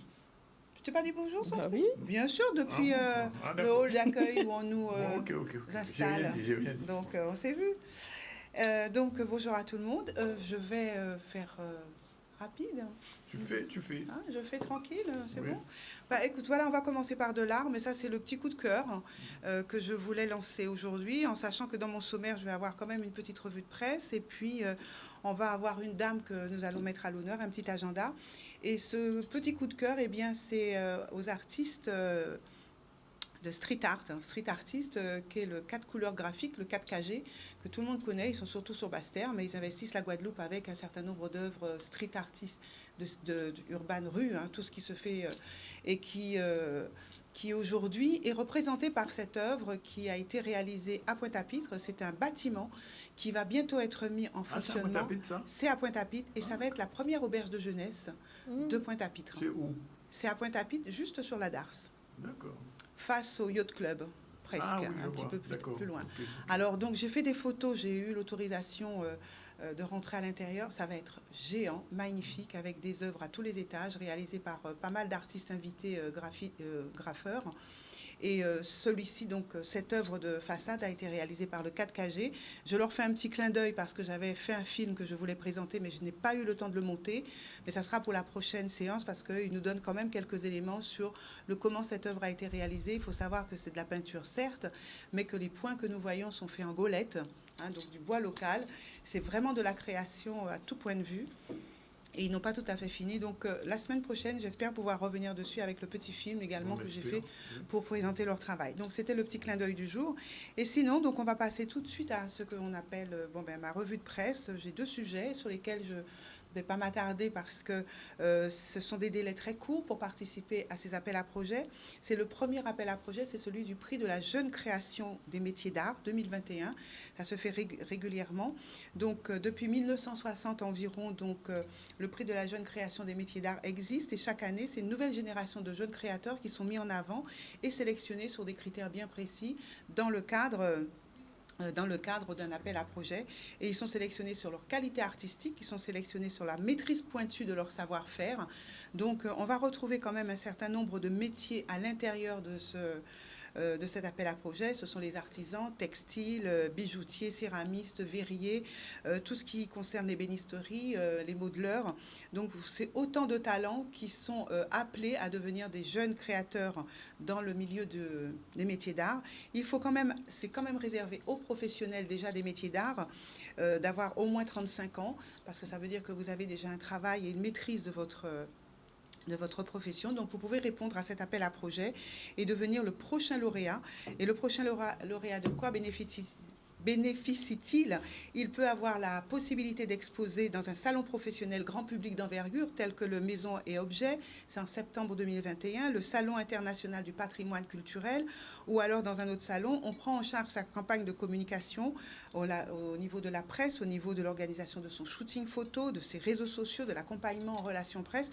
t'ai pas dit bonjour, ça? Oui. Bien sûr, depuis le hall d'accueil où on nous installe. J'ai rien dit. Donc, on s'est vu. Donc, bonjour à tout le monde. Je vais faire rapide. Tu fais. Hein, je fais tranquille, c'est oui. bon. Bah, écoute, voilà, on va commencer par de l'art, mais ça, c'est le petit coup de cœur que je voulais lancer aujourd'hui, en sachant que dans mon sommaire, je vais avoir quand même une petite revue de presse, et puis on va avoir une dame que nous allons mettre à l'honneur, un petit agenda. Et ce petit coup de cœur, eh bien, c'est aux artistes de street art, street artist, qui est le 4 couleurs graphiques, le 4KG, que tout le monde connaît. Ils sont surtout sur Basse-Terre, mais ils investissent la Guadeloupe avec un certain nombre d'œuvres street artistes, de urban rue, hein, tout ce qui se fait, et qui aujourd'hui est représenté par cette œuvre qui a été réalisée à Pointe-à-Pitre. C'est un bâtiment qui va bientôt être mis en fonctionnement. C'est à Pointe-à-Pitre, ça? C'est à Pointe-à-Pitre, et ça va être la première auberge de jeunesse de Pointe-à-Pitre. C'est où? C'est à Pointe-à-Pitre, juste sur la Darse. D'accord. Face au Yacht Club, presque, oui, un petit peu plus loin. Okay. Alors, donc, j'ai fait des photos, j'ai eu l'autorisation de rentrer à l'intérieur. Ça va être géant, magnifique, avec des œuvres à tous les étages, réalisées par pas mal d'artistes invités, graffeurs. Et celui-ci, donc, cette œuvre de façade a été réalisée par le 4KG. Je leur fais un petit clin d'œil parce que j'avais fait un film que je voulais présenter, mais je n'ai pas eu le temps de le monter. Mais ça sera pour la prochaine séance parce qu'il nous donne quand même quelques éléments sur comment cette œuvre a été réalisée. Il faut savoir que c'est de la peinture, certes, mais que les points que nous voyons sont faits en gaulette, hein, donc du bois local. C'est vraiment de la création à tout point de vue. Et ils n'ont pas tout à fait fini. Donc, la semaine prochaine, j'espère pouvoir revenir dessus avec le petit film également que j'ai fait pour présenter leur travail. Donc, c'était le petit clin d'œil du jour. Et sinon, donc, on va passer tout de suite à ce qu'on appelle ma revue de presse. J'ai 2 sujets sur lesquels je ne vais pas m'attarder parce que ce sont des délais très courts pour participer à ces appels à projets. C'est le premier appel à projet, c'est celui du prix de la jeune création des métiers d'art 2021. Ça se fait régulièrement. Donc, depuis 1960 environ, donc, le prix de la jeune création des métiers d'art existe et chaque année, c'est une nouvelle génération de jeunes créateurs qui sont mis en avant et sélectionnés sur des critères bien précis dans le cadre d'un appel à projet. Et ils sont sélectionnés sur leur qualité artistique, ils sont sélectionnés sur la maîtrise pointue de leur savoir-faire. Donc, on va retrouver quand même un certain nombre de métiers à l'intérieur de cet appel à projet. Ce sont les artisans, textiles, bijoutiers, céramistes, verriers, tout ce qui concerne l'ébénisterie, les modeleurs. Donc, c'est autant de talents qui sont appelés à devenir des jeunes créateurs dans le milieu des métiers d'art. C'est quand même réservé aux professionnels déjà des métiers d'art d'avoir au moins 35 ans, parce que ça veut dire que vous avez déjà un travail et une maîtrise de votre profession. Donc, vous pouvez répondre à cet appel à projet et devenir le prochain lauréat. Et le prochain lauréat de quoi bénéficie-t-il? Il peut avoir la possibilité d'exposer dans un salon professionnel grand public d'envergure tel que le Maison et Objets, c'est en septembre 2021, le Salon international du patrimoine culturel, ou alors dans un autre salon. On prend en charge sa campagne de communication au niveau de la presse, au niveau de l'organisation de son shooting photo, de ses réseaux sociaux, de l'accompagnement en relations presse.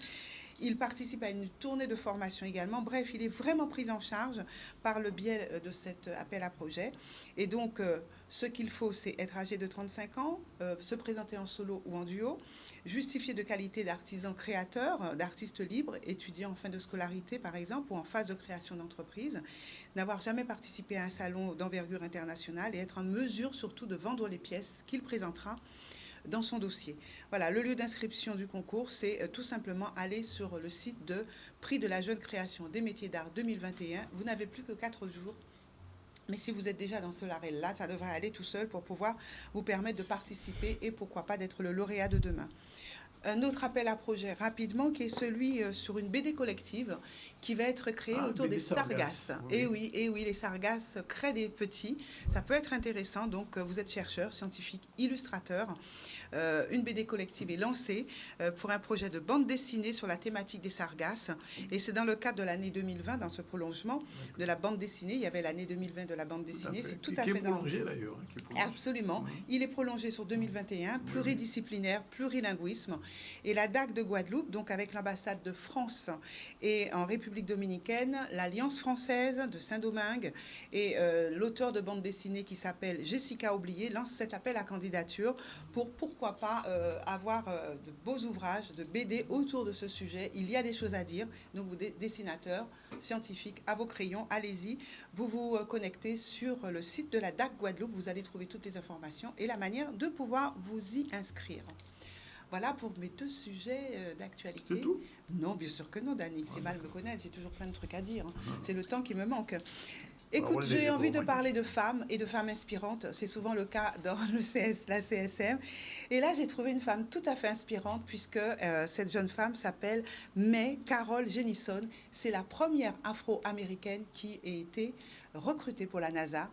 Il participe à une tournée de formation également. Bref, il est vraiment pris en charge par le biais de cet appel à projet. Et donc, ce qu'il faut, c'est être âgé de 35 ans, se présenter en solo ou en duo, justifier de qualité d'artisan créateur, d'artiste libre, étudiant en fin de scolarité par exemple, ou en phase de création d'entreprise, n'avoir jamais participé à un salon d'envergure internationale et être en mesure surtout de vendre les pièces qu'il présentera dans son dossier. Voilà, le lieu d'inscription du concours, c'est tout simplement aller sur le site de Prix de la jeune création des métiers d'art 2021. Vous n'avez plus que 4 jours. Mais si vous êtes déjà dans ce larel-là, ça devrait aller tout seul pour pouvoir vous permettre de participer et pourquoi pas d'être le lauréat de demain. Un autre appel à projet rapidement qui est celui sur une BD collective qui va être créée autour des sargasses. Oui. Et oui, les sargasses créent des petits. Ça peut être intéressant. Donc, vous êtes chercheur, scientifique, illustrateur. Une BD collective est lancée pour un projet de bande dessinée sur la thématique des sargasses. Et c'est dans le cadre de l'année 2020, dans ce prolongement de la bande dessinée. Il y avait l'année 2020 de la bande dessinée. C'est tout à fait prolongé d'ailleurs. Absolument. Il est prolongé sur 2021, pluridisciplinaire, plurilinguisme. Et la DAC de Guadeloupe, donc avec l'ambassade de France et en République dominicaine, l'Alliance française de Saint-Domingue et l'auteur de bande dessinée qui s'appelle Jessica Oublié lance cet appel à candidature pour pourquoi pourquoi pas avoir de beaux ouvrages, de BD autour de ce sujet. Il y a des choses à dire. Donc, vous, dessinateurs, scientifiques, à vos crayons, allez-y. Vous vous connectez sur le site de la DAC Guadeloupe. Vous allez trouver toutes les informations et la manière de pouvoir vous y inscrire. Voilà pour mes 2 sujets d'actualité. C'est tout ? Non, bien sûr que non, Dani. C'est mal me connaître. J'ai toujours plein de trucs à dire. C'est le temps qui me manque. Écoute, j'ai envie de parler de femmes et de femmes inspirantes. C'est souvent le cas dans la CSM. Et là, j'ai trouvé une femme tout à fait inspirante puisque cette jeune femme s'appelle May Carol Jennison. C'est la première afro-américaine qui a été recrutée pour la NASA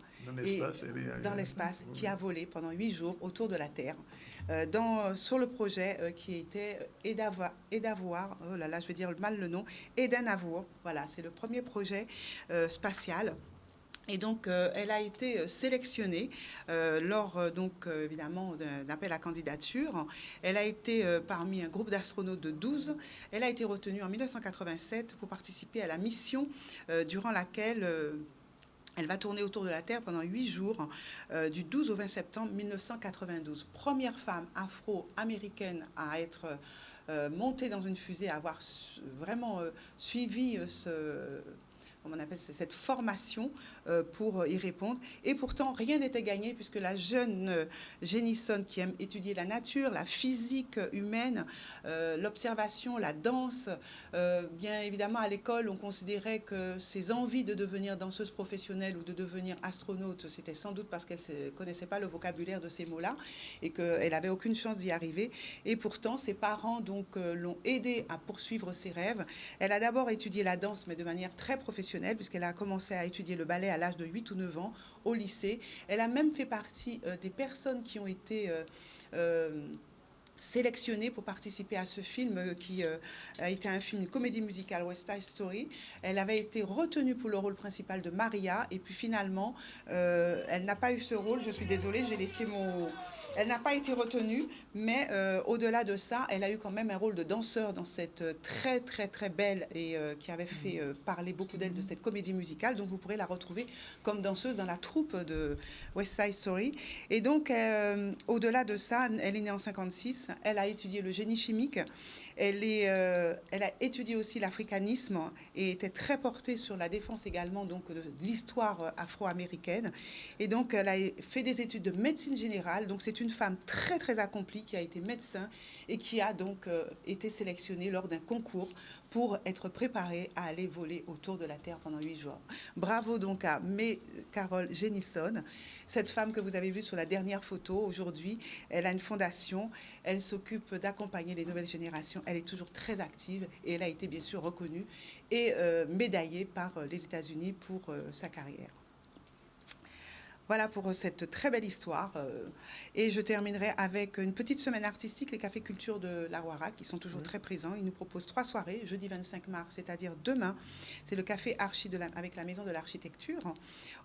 dans l'espace, qui a volé pendant 8 jours autour de la Terre. Sur le projet qui était Edavour, oh là là, je vais dire mal le nom, Edenavour. Voilà, c'est le premier projet spatial. Et donc, elle a été sélectionnée lors, évidemment, d'un appel à candidature. Elle a été parmi un groupe d'astronautes de 12. Elle a été retenue en 1987 pour participer à la mission durant laquelle elle va tourner autour de la Terre pendant 8 jours, du 12 au 20 septembre 1992. Première femme afro-américaine à être montée dans une fusée, à avoir vraiment suivi comment on appelle cette formation pour y répondre. Et pourtant, rien n'était gagné puisque la jeune Jennison qui aime étudier la nature, la physique humaine, l'observation, la danse, bien évidemment à l'école, on considérait que ses envies de devenir danseuse professionnelle ou de devenir astronaute, c'était sans doute parce qu'elle ne connaissait pas le vocabulaire de ces mots-là et qu'elle n'avait aucune chance d'y arriver. Et pourtant, ses parents l'ont aidée à poursuivre ses rêves. Elle a d'abord étudié la danse, mais de manière très professionnelle, puisqu'elle a commencé à étudier le ballet à l'âge de 8 ou 9 ans au lycée. Elle a même fait partie des personnes qui ont été sélectionnée pour participer à ce film qui a été un film, une comédie musicale, West Side Story. Elle avait été retenue pour le rôle principal de Maria et puis finalement, elle n'a pas eu ce rôle. Je suis désolée, j'ai laissé mon... Elle n'a pas été retenue, mais au-delà de ça, elle a eu quand même un rôle de danseur dans cette très, très, très belle et qui avait fait parler beaucoup d'elle de cette comédie musicale. Donc, vous pourrez la retrouver comme danseuse dans la troupe de West Side Story. Et donc, au-delà de ça, elle est née en 56. Elle a étudié le génie chimique. Elle a étudié aussi l'africanisme et était très portée sur la défense également donc, de l'histoire afro-américaine. Et donc, elle a fait des études de médecine générale. Donc, c'est une femme très, très accomplie qui a été médecin et qui a donc été sélectionnée lors d'un concours pour être préparée à aller voler autour de la Terre pendant 8 jours. Bravo donc à May Carol Jennison. Cette femme que vous avez vue sur la dernière photo aujourd'hui, elle a une fondation, elle s'occupe d'accompagner les nouvelles générations, elle est toujours très active et elle a été bien sûr reconnue et médaillée par les États-Unis pour sa carrière. Voilà pour cette très belle histoire. Et je terminerai avec une petite semaine artistique, les cafés culture de la Ouara, qui sont toujours très présents. Ils nous proposent 3 soirées, jeudi 25 mars, c'est-à-dire demain. C'est le café Archi avec la Maison de l'Architecture,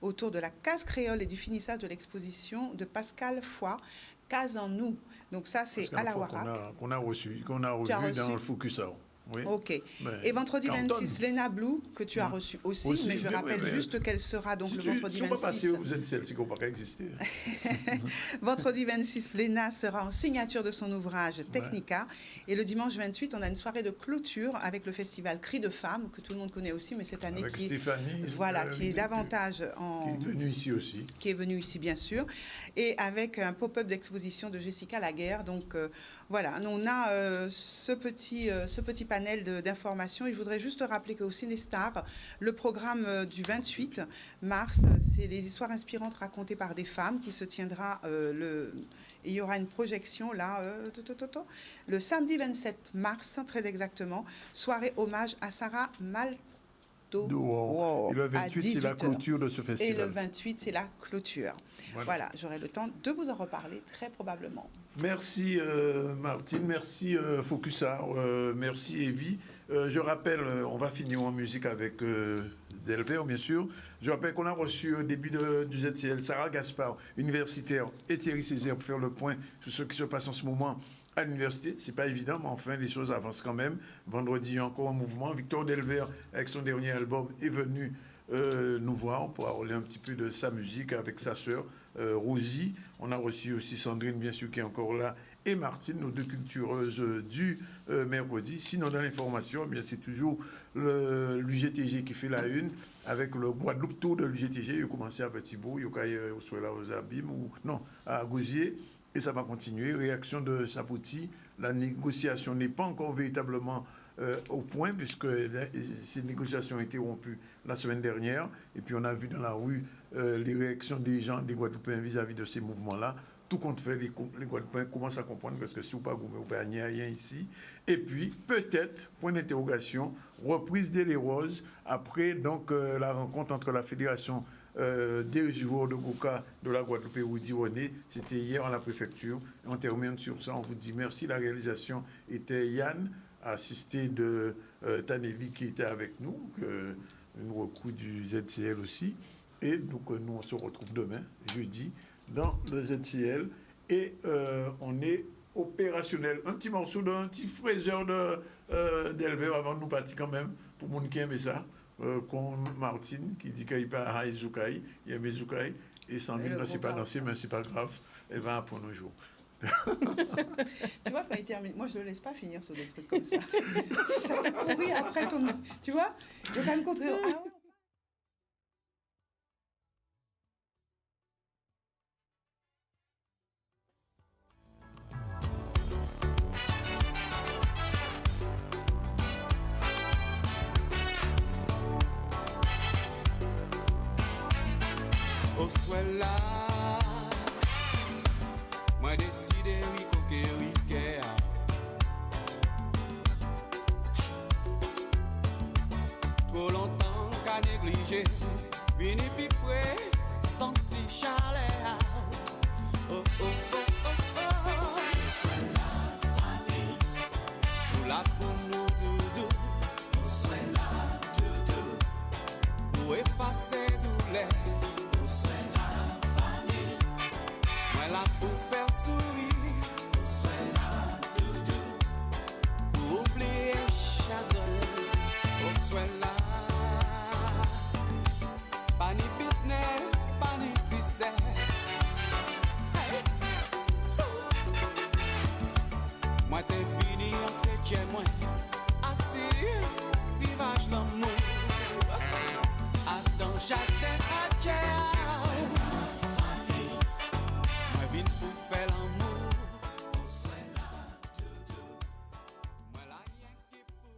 autour de la case créole et du finissage de l'exposition de Pascal Foy, Case en nous. Donc ça, c'est à la Ouara. Qu'on a reçu dans le Focus Hour. Oui. OK. Et vendredi 26, Lena Blue, que tu as reçu aussi, mais je rappelle juste qu'elle sera donc le vendredi 26. Si on ne pas passer, vous êtes celle-ci qu'on ne peut pas exister. Vendredi 26, Lena sera en signature de son ouvrage Technica. Et le dimanche 28, on a une soirée de clôture avec le festival Cris de Femmes, que tout le monde connaît aussi, mais cette année avec Stéphanie, qui est davantage en... Qui est venue ici aussi. Qui est venue ici, bien sûr. Et avec un pop-up d'exposition de Jessica Laguerre. Donc, voilà, on a ce petit panel d'informations. Et je voudrais juste rappeler qu'au Cinestar, le programme du 28 mars, c'est les histoires inspirantes racontées par des femmes qui se tiendra il y aura une projection là, le samedi 27 mars, très exactement, soirée hommage à Sarah Malto. Et le 28, c'est la clôture de ce festival. Et le 28, c'est la clôture. Voilà, j'aurai le temps de vous en reparler très probablement. Merci Martine, merci Focus Hour, merci Evie. Je rappelle, on va finir en musique avec Delver, bien sûr. Je rappelle qu'on a reçu au début du ZCL Sarah Gaspard, universitaire, et Thierry Césaire pour faire le point sur ce qui se passe en ce moment à l'université. C'est pas évident, mais enfin, les choses avancent quand même. Vendredi, encore un mouvement. Victor Delver, avec son dernier album, est venu nous voir pour parler un petit peu de sa musique avec sa sœur Rosie. On a reçu aussi Sandrine, bien sûr, qui est encore là, et Martine, nos deux cultureuses du mercredi. Sinon, dans l'information, c'est toujours l'UGTG qui fait la une, avec le Guadeloupe Tour de l'UGTG. Il a commencé à Petit-Bourg, il a là aux Abîmes, à Gosier, et ça va continuer. Réaction de Sapoti, la négociation n'est pas encore véritablement au point, puisque ces négociations ont été rompues la semaine dernière, et puis on a vu dans la rue les réactions des gens, des Guadeloupéens vis-à-vis de ces mouvements-là. Tout compte fait, les Guadeloupéens commencent à comprendre, parce que si vous pas gourmet, vous n'y a rien ici. Et puis, peut-être, point d'interrogation, reprise des Roses, après donc la rencontre entre la Fédération des joueurs de Goka de la Guadeloupe et Woody René, c'était hier à la préfecture. Et on termine sur ça, on vous dit merci. La réalisation était Yann, assisté de Taneli qui était avec nous, une recrue du ZCL aussi. Et donc nous on se retrouve demain, jeudi, dans le ZCL. Et on est opérationnel. Un petit morceau d'un petit fraiseur d'éleveur avant de nous partir quand même, pour mon qui aime ça. Con Martine qui dit qu'il pas à Zoukaï, il aime Zoukaï. Et Sandrine ne sait pas danser, mais c'est pas grave, elle va apprendre un jour. Tu vois, quand il termine, moi je ne le laisse pas finir sur des trucs comme ça. Ça va courir après ton. Tu vois, je vais quand même contrer. Au soit là, moi décidé oui. Trop longtemps qu'à négliger, vini pi près, senti chaleur. Oh. Soit là, famille, nous la pour nous doudou. Soit là, doudou, pour effacer douleur. Là pour faire sourire, sois là, doudou, pour oublier chagrin, sois là. Pas ni business, pas ni tristesse. Hey. Moi t'es fini entre chez moi, assis, rivage l'amour. Attends, j'attends à terre. Pour faire l'amour, on soit là, doudou. Moi là, rien qui pour.